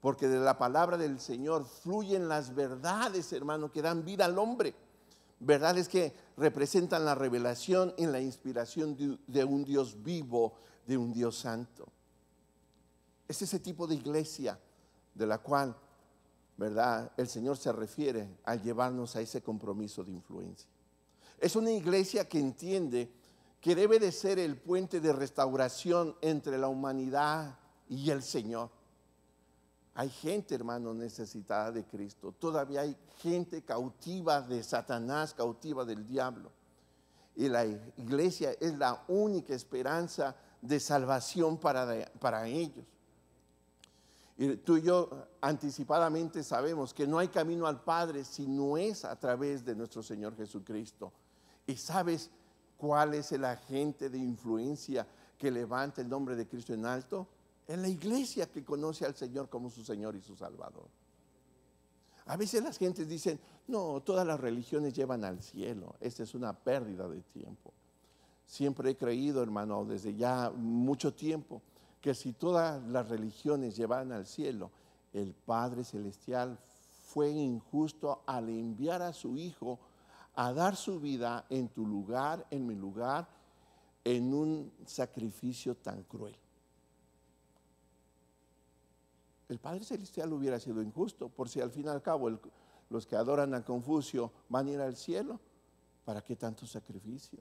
porque de la palabra del Señor fluyen las verdades, hermano, que dan vida al hombre. Verdades que representan la revelación y la inspiración de un Dios vivo, de un Dios santo. Es ese tipo de iglesia de la cual, ¿verdad?, el Señor se refiere al llevarnos a ese compromiso de influencia. Es una iglesia que entiende que debe de ser el puente de restauración entre la humanidad y el Señor. Hay gente, hermano, necesitada de Cristo. Todavía hay gente cautiva de Satanás, cautiva del diablo. Y la iglesia es la única esperanza de salvación para ellos. Y tú y yo anticipadamente sabemos que no hay camino al Padre si no es a través de nuestro Señor Jesucristo. ¿Y sabes cuál es el agente de influencia que levanta el nombre de Cristo en alto? Es la iglesia que conoce al Señor como su Señor y su Salvador. A veces las gentes dicen, no, todas las religiones llevan al cielo. Esta es una pérdida de tiempo. Siempre he creído, hermano, desde ya mucho tiempo, que si todas las religiones llevan al cielo, el Padre Celestial fue injusto al enviar a su Hijo a dar su vida en tu lugar, en mi lugar, en un sacrificio tan cruel. El Padre Celestial hubiera sido injusto, por si al fin y al cabo los que adoran a Confucio van a ir al cielo. ¿Para qué tanto sacrificio?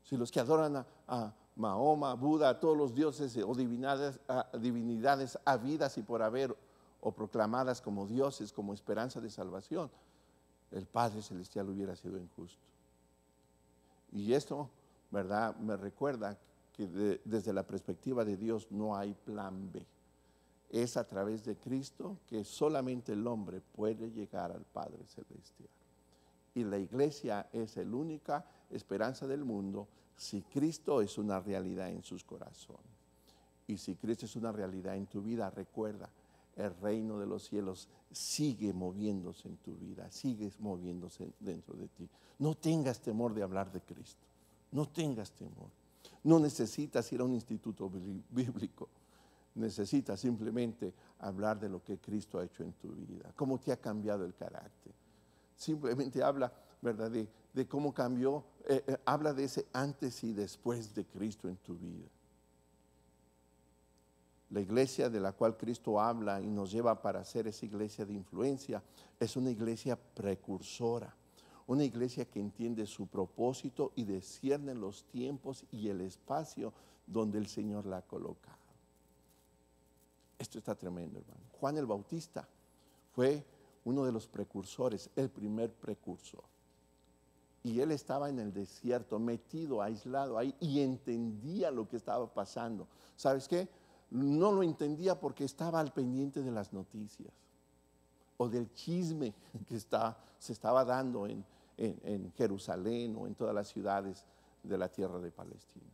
Si los que adoran a Mahoma, Buda, a todos los dioses o divinidades habidas y por haber o proclamadas como dioses, como esperanza de salvación, el Padre Celestial hubiera sido injusto. Y esto, ¿verdad?, me recuerda que desde la perspectiva de Dios no hay plan B. Es a través de Cristo que solamente el hombre puede llegar al Padre Celestial. Y la iglesia es la única esperanza del mundo si Cristo es una realidad en sus corazones. Y si Cristo es una realidad en tu vida, recuerda, el reino de los cielos sigue moviéndose en tu vida, sigues moviéndose dentro de ti. No tengas temor de hablar de Cristo, no tengas temor. No necesitas ir a un instituto bíblico, necesitas simplemente hablar de lo que Cristo ha hecho en tu vida, cómo te ha cambiado el carácter. Simplemente habla, ¿verdad?, de cómo cambió, habla de ese antes y después de Cristo en tu vida. La iglesia de la cual Cristo habla y nos lleva para ser esa iglesia de influencia es una iglesia precursora, una iglesia que entiende su propósito y discierne los tiempos y el espacio donde el Señor la ha colocado. Esto está tremendo, hermano. Juan el Bautista fue uno de los precursores, el primer precursor. Y él estaba en el desierto, metido, aislado ahí, y entendía lo que estaba pasando. ¿Sabes qué? No lo entendía porque estaba al pendiente de las noticias o del chisme que se estaba dando en Jerusalén o en todas las ciudades de la tierra de Palestina.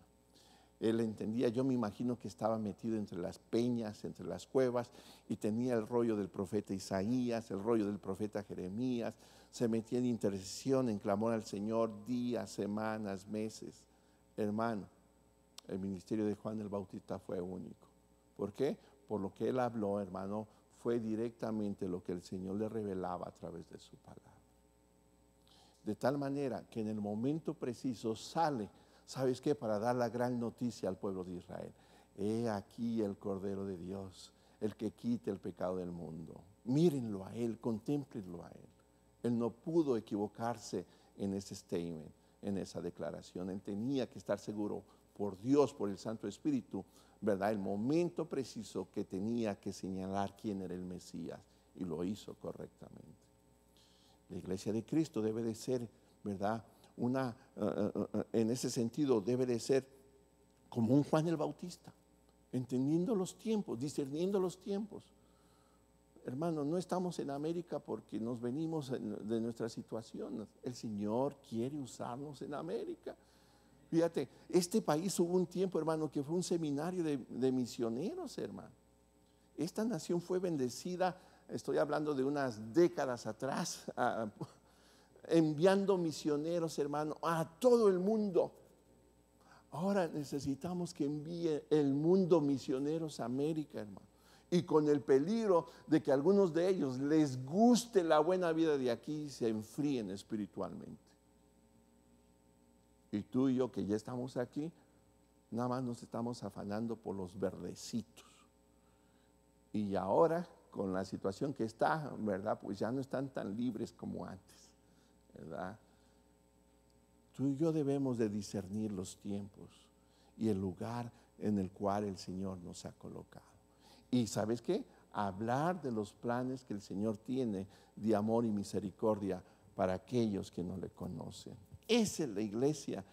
Él entendía, yo me imagino que estaba metido entre las peñas, entre las cuevas, y tenía el rollo del profeta Isaías, el rollo del profeta Jeremías, se metía en intercesión, en clamor al Señor, días, semanas, meses. Hermano, el ministerio de Juan el Bautista fue único. ¿Por qué? Por lo que él habló, hermano, fue directamente lo que el Señor le revelaba a través de su palabra. De tal manera que en el momento preciso sale, ¿sabes qué? Para dar la gran noticia al pueblo de Israel. He aquí el Cordero de Dios, el que quita el pecado del mundo. Mírenlo a Él, contémplenlo a Él. Él no pudo equivocarse en ese statement, en esa declaración. Él tenía que estar seguro por Dios, por el Santo Espíritu, ¿verdad? El momento preciso que tenía que señalar quién era el Mesías, y lo hizo correctamente. La iglesia de Cristo debe de ser, ¿verdad?, en ese sentido debe de ser como un Juan el Bautista, entendiendo los tiempos, discerniendo los tiempos. Hermano, no estamos en América porque nos venimos de nuestra situación. El Señor quiere usarnos en América. Fíjate, este país hubo un tiempo, hermano, que fue un seminario de misioneros, hermano. Esta nación fue bendecida, estoy hablando de unas décadas atrás, enviando misioneros, hermano, a todo el mundo. Ahora necesitamos que envíe el mundo misioneros a América, hermano. Y con el peligro de que a algunos de ellos les guste la buena vida de aquí y se enfríen espiritualmente. Y tú y yo que ya estamos aquí, nada más nos estamos afanando por los verdecitos. Y ahora, con la situación que está, ¿verdad?, pues ya no están tan libres como antes, ¿verdad? Tú y yo debemos de discernir los tiempos y el lugar en el cual el Señor nos ha colocado. Y ¿sabes qué? Hablar de los planes que el Señor tiene de amor y misericordia para aquellos que no le conocen. Esa es la iglesia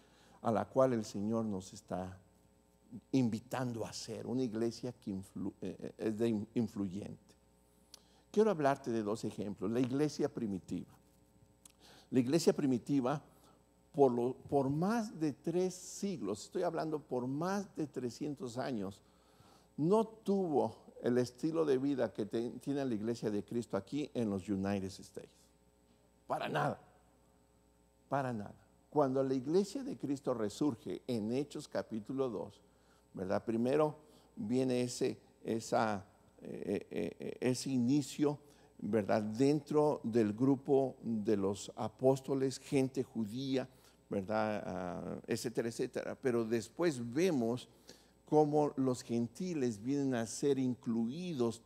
a la cual el Señor nos está invitando a ser, una iglesia que es influyente. Quiero hablarte de dos ejemplos. La iglesia primitiva. La iglesia primitiva, por más de 3 siglos, estoy hablando por más de 300 años, no tuvo el estilo de vida que tiene la iglesia de Cristo aquí en los United States. Para nada, para nada. Cuando la iglesia de Cristo resurge en Hechos capítulo 2, ¿verdad? Primero viene ese inicio, ¿verdad?, dentro del grupo de los apóstoles, gente judía, ¿verdad?, etcétera, etcétera. Pero después vemos cómo los gentiles vienen a ser incluidos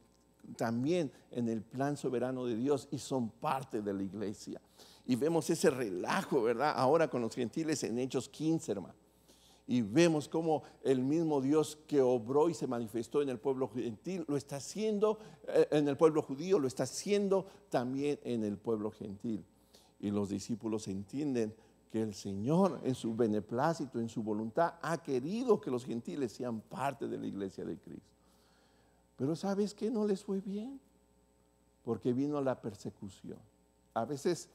también en el plan soberano de Dios y son parte de la iglesia. Y vemos ese relajo, ¿verdad?, ahora con los gentiles en Hechos 15, hermano. Y vemos cómo el mismo Dios que obró y se manifestó en el pueblo gentil, lo está haciendo en el pueblo judío, lo está haciendo también en el pueblo gentil. Y los discípulos entienden que el Señor en su beneplácito, en su voluntad, ha querido que los gentiles sean parte de la iglesia de Cristo. Pero ¿sabes qué? No les fue bien, porque vino la persecución. A veces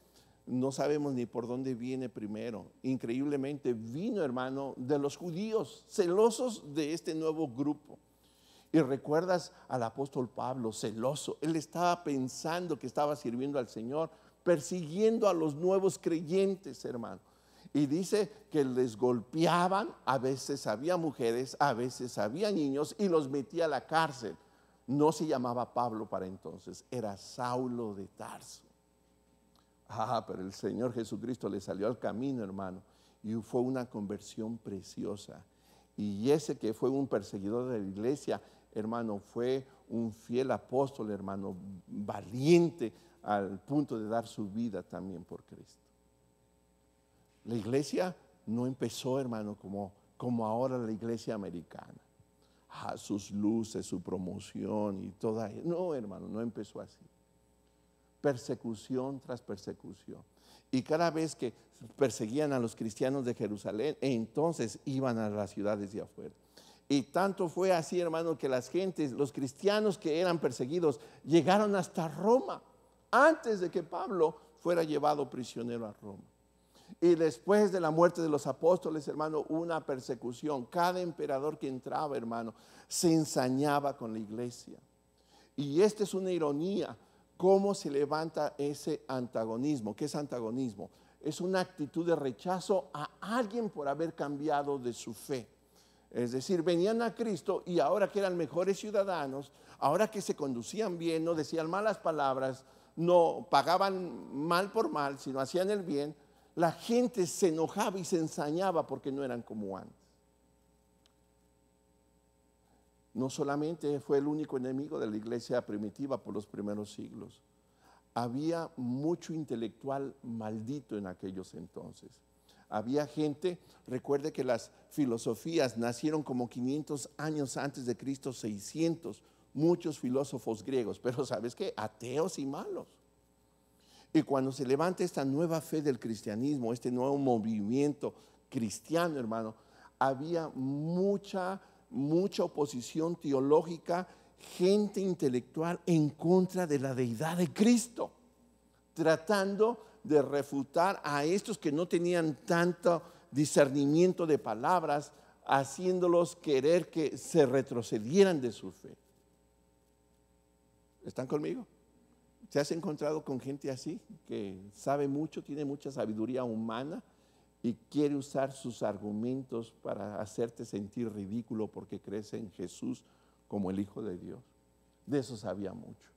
no sabemos ni por dónde viene primero. Increíblemente vino, hermano, de los judíos, celosos de este nuevo grupo. Y recuerdas al apóstol Pablo, celoso. Él estaba pensando que estaba sirviendo al Señor, persiguiendo a los nuevos creyentes, hermano. Y dice que les golpeaban, a veces había mujeres, a veces había niños y los metía a la cárcel. No se llamaba Pablo para entonces, era Saulo de Tarso. Pero el Señor Jesucristo le salió al camino, hermano, y fue una conversión preciosa. Y ese que fue un perseguidor de la iglesia, hermano, fue un fiel apóstol, hermano, valiente al punto de dar su vida también por Cristo. La iglesia no empezó, hermano, como ahora la iglesia americana. Sus luces, su promoción y toda. No, hermano, no empezó así. Persecución tras persecución. Y cada vez que perseguían a los cristianos de Jerusalén, entonces iban a las ciudades de afuera. Y tanto fue así, hermano, que las gentes, los cristianos que eran perseguidos, llegaron hasta Roma, antes de que Pablo fuera llevado prisionero a Roma. Y después de la muerte de los apóstoles, hermano, una persecución. Cada emperador que entraba, hermano, se ensañaba con la iglesia. Y esta es una ironía, cómo se levanta ese antagonismo. ¿Qué es antagonismo? Es una actitud de rechazo a alguien por haber cambiado de su fe. Es decir, venían a Cristo y ahora que eran mejores ciudadanos, ahora que se conducían bien, no decían malas palabras, no pagaban mal por mal, sino hacían el bien, la gente se enojaba y se ensañaba porque no eran como antes. No solamente fue el único enemigo de la iglesia primitiva por los primeros siglos. Había mucho intelectual maldito en aquellos entonces. Había gente, recuerde que las filosofías nacieron como 500 años antes de Cristo, 600, muchos filósofos griegos, pero ¿sabes qué? Ateos y malos. Y cuando se levanta esta nueva fe del cristianismo, este nuevo movimiento cristiano, hermano, había mucha oposición teológica, gente intelectual en contra de la deidad de Cristo, tratando de refutar a estos que no tenían tanto discernimiento de palabras, haciéndolos querer que se retrocedieran de su fe. ¿Están conmigo? ¿Te has encontrado con gente así, que sabe mucho, tiene mucha sabiduría humana y quiere usar sus argumentos para hacerte sentir ridículo porque crees en Jesús como el Hijo de Dios? De eso sabía mucho.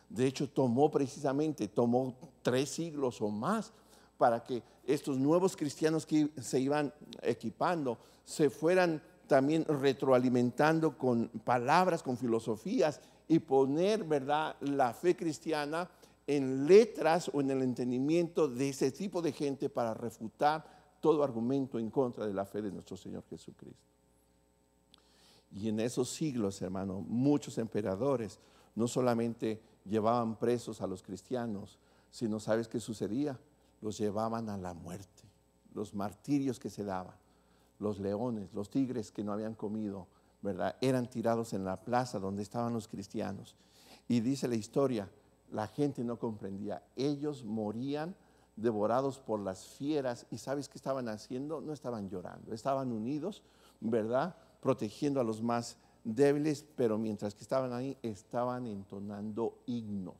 De hecho, tomó 3 siglos o más para que estos nuevos cristianos que se iban equipando se fueran también retroalimentando con palabras, con filosofías, y poner, ¿verdad?, la fe cristiana en letras o en el entendimiento de ese tipo de gente para refutar todo argumento en contra de la fe de nuestro Señor Jesucristo. Y en esos siglos, hermano, muchos emperadores no solamente llevaban presos a los cristianos, sino, ¿sabes qué sucedía? Los llevaban a la muerte, los martirios que se daban, los leones, los tigres que no habían comido, ¿verdad?, eran tirados en la plaza donde estaban los cristianos. Y dice la historia, la gente no comprendía. Ellos morían devorados por las fieras. ¿Y sabes qué estaban haciendo? No estaban llorando, estaban unidos, ¿verdad?, protegiendo a los más débiles, pero mientras que estaban ahí, estaban entonando himnos.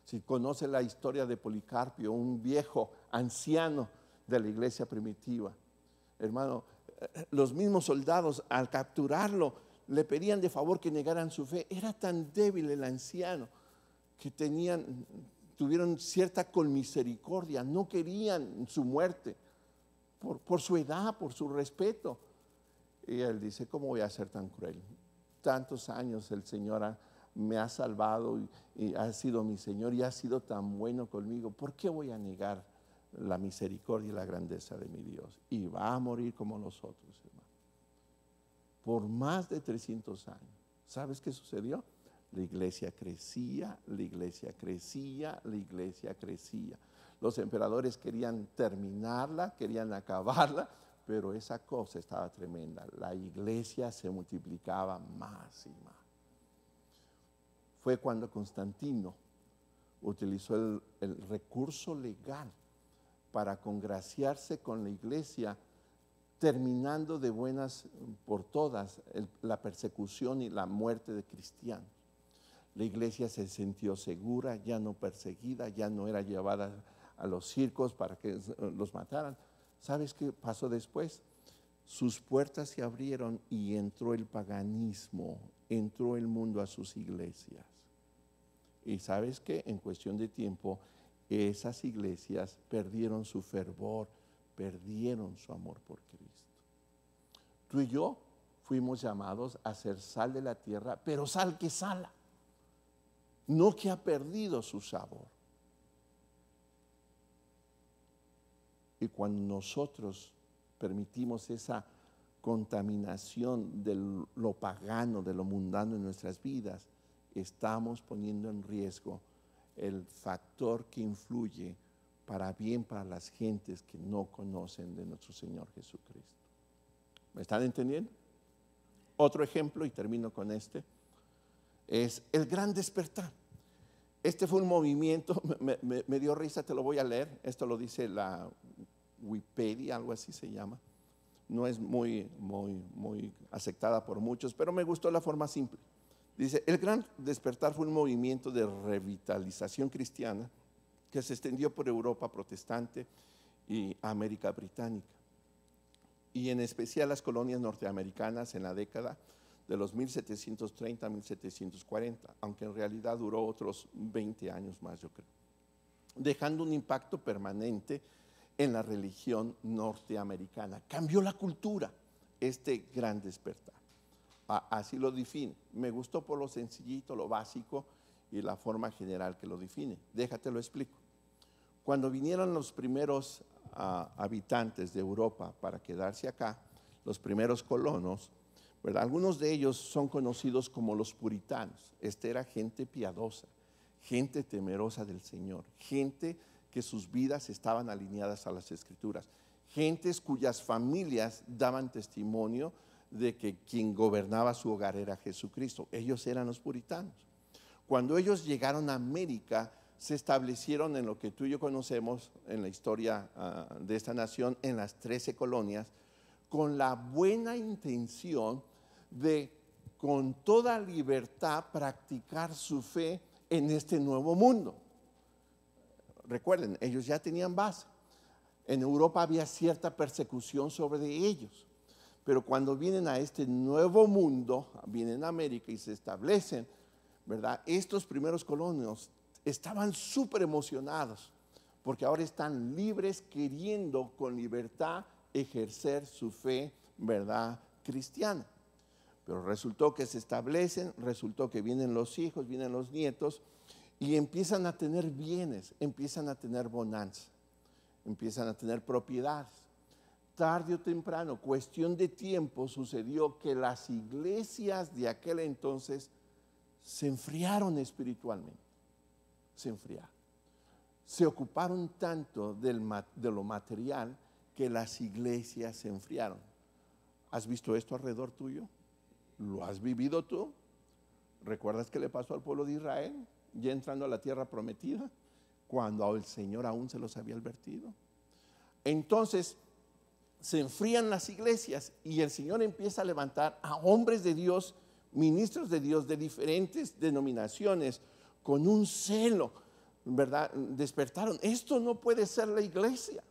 Si conoce la historia de Policarpio, un viejo anciano de la iglesia primitiva, hermano, los mismos soldados al capturarlo le pedían de favor que negaran su fe. Era tan débil el anciano que tuvieron cierta conmisericordia, no querían su muerte por su edad, por su respeto. Y él dice, ¿cómo voy a ser tan cruel? Tantos años el Señor me ha salvado y ha sido mi Señor y ha sido tan bueno conmigo. ¿Por qué voy a negar la misericordia y la grandeza de mi Dios? Y va a morir como nosotros, hermano. Por más de 300 años. ¿Sabes qué sucedió? La iglesia crecía, la iglesia crecía, la iglesia crecía. Los emperadores querían terminarla, querían acabarla, pero esa cosa estaba tremenda. La iglesia se multiplicaba más y más. Fue cuando Constantino utilizó el recurso legal para congraciarse con la iglesia terminando de buenas por todas la persecución y la muerte de cristianos. La iglesia se sintió segura, ya no perseguida, ya no era llevada a los circos para que los mataran. ¿Sabes qué pasó después? Sus puertas se abrieron y entró el paganismo, entró el mundo a sus iglesias. Y ¿sabes qué? En cuestión de tiempo, esas iglesias perdieron su fervor, perdieron su amor por Cristo. Tú y yo fuimos llamados a ser sal de la tierra, pero sal que sala, no que ha perdido su sabor. Y cuando nosotros permitimos esa contaminación de lo pagano, de lo mundano en nuestras vidas, estamos poniendo en riesgo el factor que influye para bien para las gentes que no conocen de nuestro Señor Jesucristo. ¿Me están entendiendo? Otro ejemplo, y termino con este, es el Gran Despertar. Este fue un movimiento, me dio risa, te lo voy a leer. Esto lo dice la Wikipedia, algo así se llama. No es muy aceptada por muchos, pero me gustó la forma simple. Dice, el Gran Despertar fue un movimiento de revitalización cristiana que se extendió por Europa protestante y América Británica, y en especial las colonias norteamericanas en la década de los 1730 a 1740, aunque en realidad duró otros 20 años más, yo creo, dejando un impacto permanente en la religión norteamericana. Cambió la cultura, este Gran Despertar. Así lo define. Me gustó por lo sencillito, lo básico y la forma general que lo define. Déjate lo explico. Cuando vinieron los primeros habitantes de Europa para quedarse acá, los primeros colonos, ¿verdad? Algunos de ellos son conocidos como los puritanos. Era gente piadosa, gente temerosa del Señor, gente que sus vidas estaban alineadas a las Escrituras, gentes cuyas familias daban testimonio de que quien gobernaba su hogar era Jesucristo. Ellos eran los puritanos. Cuando ellos llegaron a América, se establecieron en lo que tú y yo conocemos en la historia de esta nación, en las 13 colonias, con la buena intención de, con toda libertad, practicar su fe en este nuevo mundo. Recuerden, ellos ya tenían base. En Europa había cierta persecución sobre ellos, pero cuando vienen a este nuevo mundo, vienen a América y se establecen, ¿verdad? Estos primeros colonos estaban súper emocionados porque ahora están libres, queriendo con libertad ejercer su fe, ¿verdad?, cristiana. Pero resultó que se establecen, resultó que vienen los hijos, vienen los nietos y empiezan a tener bienes, empiezan a tener bonanza, empiezan a tener propiedades. Tarde o temprano, cuestión de tiempo, sucedió que las iglesias de aquel entonces se enfriaron espiritualmente, se enfriaron. Se ocuparon tanto de lo material que las iglesias se enfriaron. ¿Has visto esto alrededor tuyo? ¿Lo has vivido tú? ¿Recuerdas qué le pasó al pueblo de Israel ya entrando a la tierra prometida, cuando el Señor aún se los había advertido? Entonces se enfrían las iglesias y el Señor empieza a levantar a hombres de Dios, ministros de Dios de diferentes denominaciones, con un celo, ¿verdad? Despertaron. Esto no puede ser la iglesia.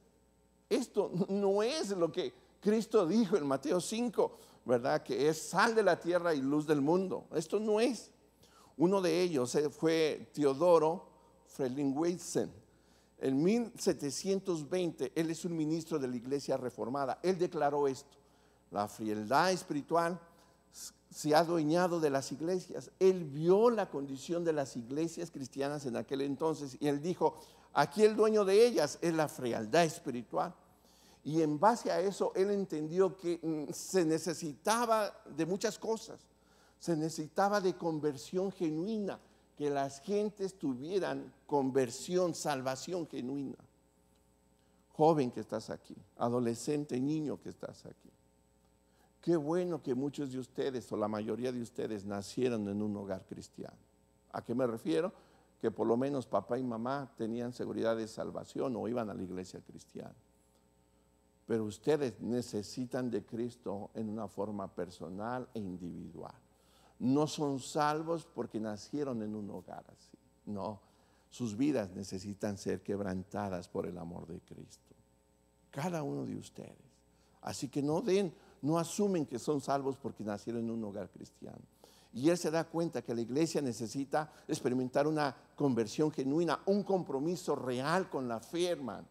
Esto no es lo que Cristo dijo en Mateo 5, ¿verdad? Que es sal de la tierra y luz del mundo. Esto no es. Uno de ellos fue Teodoro Frelinghuysen. En 1720, él es un ministro de la Iglesia Reformada. Él declaró esto: la frialdad espiritual se ha adueñado de las iglesias. Él vio la condición de las iglesias cristianas en aquel entonces y él dijo: aquí el dueño de ellas es la frialdad espiritual. Y en base a eso él entendió que se necesitaba de muchas cosas. Se necesitaba de conversión genuina, que las gentes tuvieran conversión, salvación genuina. Joven que estás aquí, adolescente, niño que estás aquí, qué bueno que muchos de ustedes o la mayoría de ustedes nacieron en un hogar cristiano. ¿A qué me refiero? Que por lo menos papá y mamá tenían seguridad de salvación o iban a la iglesia cristiana. pero ustedes necesitan de Cristo en una forma personal e individual. No son salvos porque nacieron en un hogar así. No, sus vidas necesitan ser quebrantadas por el amor de Cristo. Cada uno de ustedes. Así que no asumen que son salvos porque nacieron en un hogar cristiano. Y él se da cuenta que la iglesia necesita experimentar una conversión genuina, un compromiso real con la fe, hermano.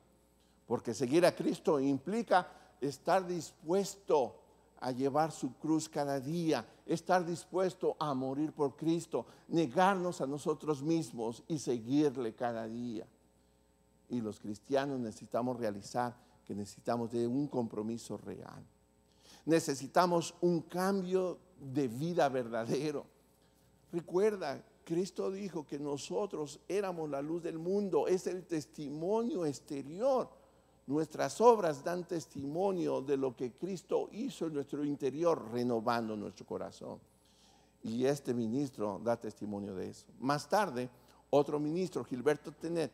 Porque seguir a Cristo implica estar dispuesto a llevar su cruz cada día, estar dispuesto a morir por Cristo, negarnos a nosotros mismos y seguirle cada día. Y los cristianos necesitamos realizar que necesitamos de un compromiso real. Necesitamos un cambio de vida verdadero. Recuerda, Cristo dijo que nosotros éramos la luz del mundo, es el testimonio exterior. Nuestras obras dan testimonio de lo que Cristo hizo en nuestro interior, renovando nuestro corazón. Y este ministro da testimonio de eso. Más tarde, otro ministro, Gilberto Tenet,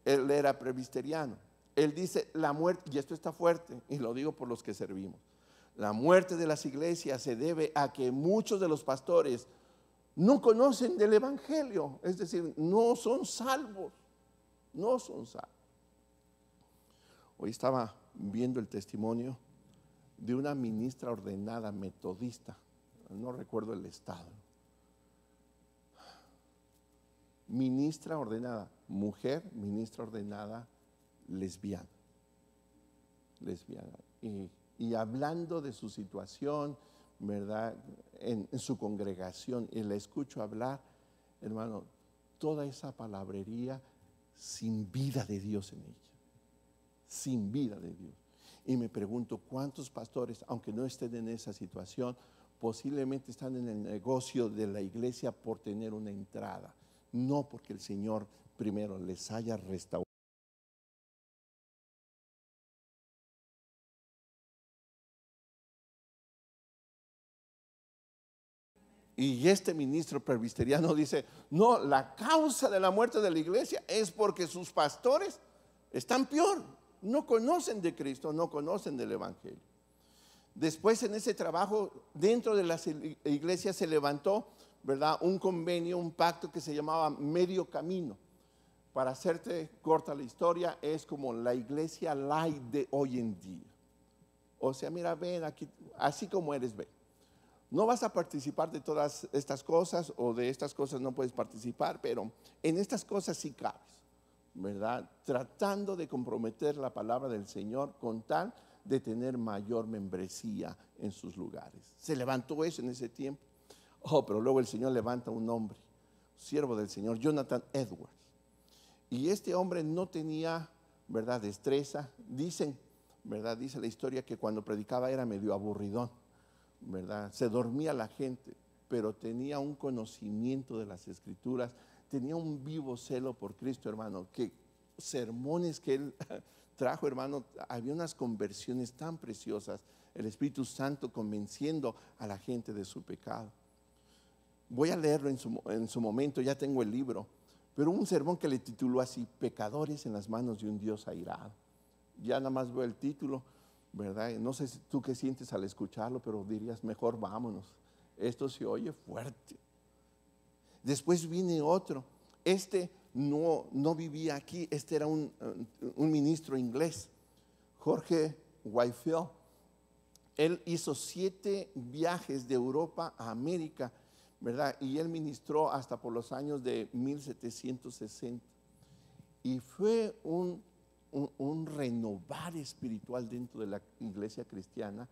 él era presbiteriano. Él dice, la muerte, y esto está fuerte, y lo digo por los que servimos, la muerte de las iglesias se debe a que muchos de los pastores no conocen del evangelio, es decir, no son salvos, no son salvos. Hoy estaba viendo el testimonio de una ministra ordenada metodista, no recuerdo el estado. Ministra ordenada, mujer, ministra ordenada, lesbiana. Y hablando de su situación, ¿verdad? En su congregación, y la escucho hablar, hermano, toda esa palabrería sin vida de Dios en ella. Sin vida de Dios. Y me pregunto cuántos pastores, aunque no estén en esa situación, posiblemente están en el negocio de la iglesia por tener una entrada, no porque el Señor primero les haya restaurado. Y este ministro presbiteriano dice, no, la causa de la muerte de la iglesia es porque sus pastores están peor. No conocen de Cristo, no conocen del evangelio. Después en ese trabajo, dentro de las iglesias se levantó, ¿verdad?, un convenio, un pacto que se llamaba Medio Camino. Para hacerte corta la historia, es como la iglesia light de hoy en día. O sea, mira, ven aquí, así como eres, ven. No vas a participar de todas estas cosas, o de estas cosas no puedes participar, pero en estas cosas sí cabes, ¿verdad? Tratando de comprometer la palabra del Señor con tal de tener mayor membresía en sus lugares. Se levantó eso en ese tiempo. Oh, pero luego el Señor levanta un hombre, siervo del Señor, Jonathan Edwards. Y este hombre no tenía, ¿verdad?, destreza. Dicen, ¿verdad?, dice la historia que cuando predicaba era medio aburridón, ¿verdad? Se dormía la gente, pero tenía un conocimiento de las Escrituras, tenía un vivo celo por Cristo, hermano, que sermones que él trajo, hermano, había unas conversiones tan preciosas, el Espíritu Santo convenciendo a la gente de su pecado. Voy a leerlo en su momento, ya tengo el libro, pero un sermón que le tituló así, Pecadores en las manos de un Dios airado. Ya nada más veo el título, ¿verdad? No sé tú qué sientes al escucharlo, pero dirías, mejor vámonos. Esto se oye fuerte. Después viene otro. Este no vivía aquí, este era un ministro inglés, Jorge Whitefield. Él hizo 7 viajes de Europa a América, ¿verdad? Y él ministró hasta por los años de 1760. Y fue un renovar espiritual dentro de la iglesia cristiana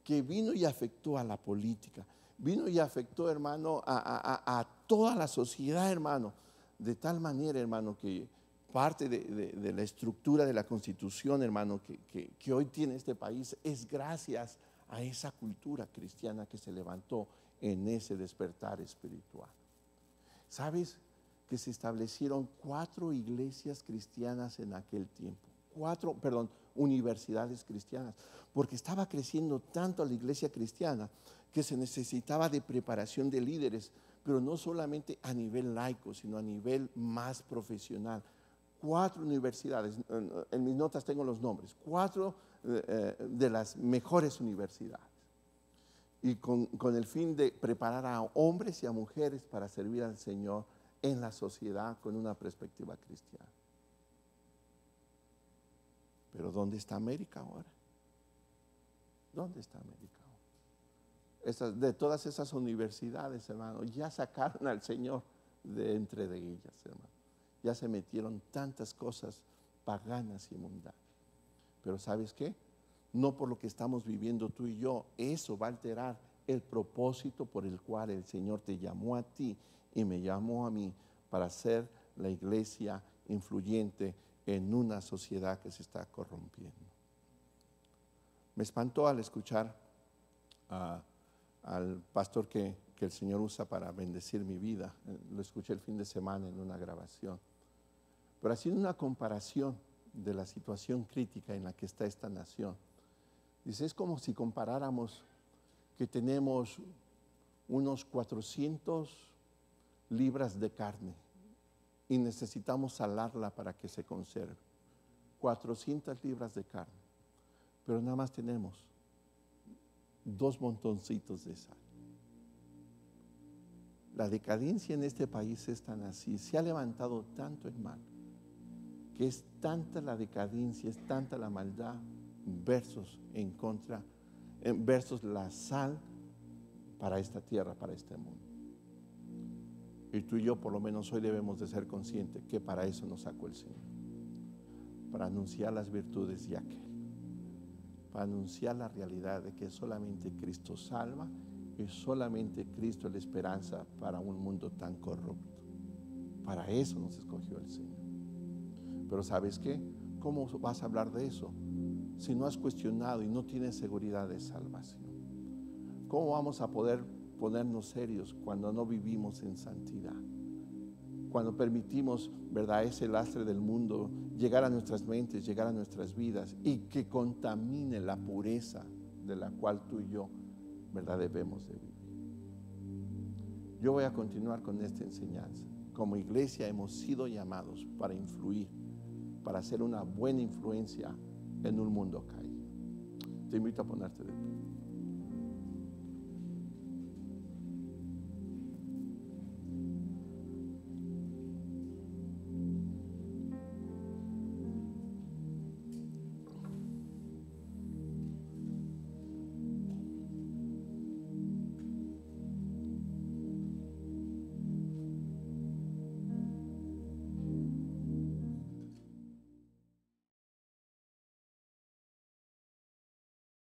que vino y afectó a la política, vino y afectó, hermano, a toda la sociedad, hermano, de tal manera, hermano, que parte de la estructura de la Constitución, hermano, que hoy tiene este país es gracias a esa cultura cristiana que se levantó en ese despertar espiritual. ¿Sabes? Que se establecieron 4 iglesias cristianas en aquel tiempo, 4 universidades cristianas, porque estaba creciendo tanto la iglesia cristiana que se necesitaba de preparación de líderes, pero no solamente a nivel laico, sino a nivel más profesional. 4 universidades, en mis notas tengo los nombres, 4 de las mejores universidades. Y con el fin de preparar a hombres y a mujeres para servir al Señor en la sociedad con una perspectiva cristiana. Pero ¿dónde está América ahora? ¿Dónde está América ahora? De todas esas universidades, hermano, ya sacaron al Señor de entre de ellas, hermano. Ya se metieron tantas cosas paganas y mundanas. Pero ¿sabes qué? No por lo que estamos viviendo tú y yo, eso va a alterar el propósito por el cual el Señor te llamó a ti y me llamó a mí para ser la iglesia influyente en una sociedad que se está corrompiendo. Me espantó al escuchar al pastor que el Señor usa para bendecir mi vida. Lo escuché el fin de semana en una grabación. Pero haciendo una comparación de la situación crítica en la que está esta nación, dice, es como si comparáramos que tenemos unos 400 libras de carne y necesitamos salarla para que se conserve. 400 libras de carne, pero nada más tenemos 2 montoncitos de sal. La decadencia en este país es tan así, se ha levantado tanto el mal, que es tanta la decadencia, es tanta la maldad versus en contra, versus la sal para esta tierra, para este mundo. Y tú y yo por lo menos hoy debemos de ser conscientes que para eso nos sacó el Señor, para anunciar las virtudes de aquel, para anunciar la realidad de que solamente Cristo salva y solamente Cristo es la esperanza para un mundo tan corrupto. Para eso nos escogió el Señor. Pero ¿sabes qué? ¿Cómo vas a hablar de eso si no has cuestionado y no tienes seguridad de salvación? ¿Cómo vamos a poder ponernos serios cuando no vivimos en santidad? Cuando permitimos, ¿verdad?, ese lastre del mundo llegar a nuestras mentes, llegar a nuestras vidas y que contamine la pureza de la cual tú y yo, ¿verdad?, debemos de vivir. Yo voy a continuar con esta enseñanza. Como iglesia hemos sido llamados para influir, para ser una buena influencia en un mundo caído. Te invito a ponerte de pie.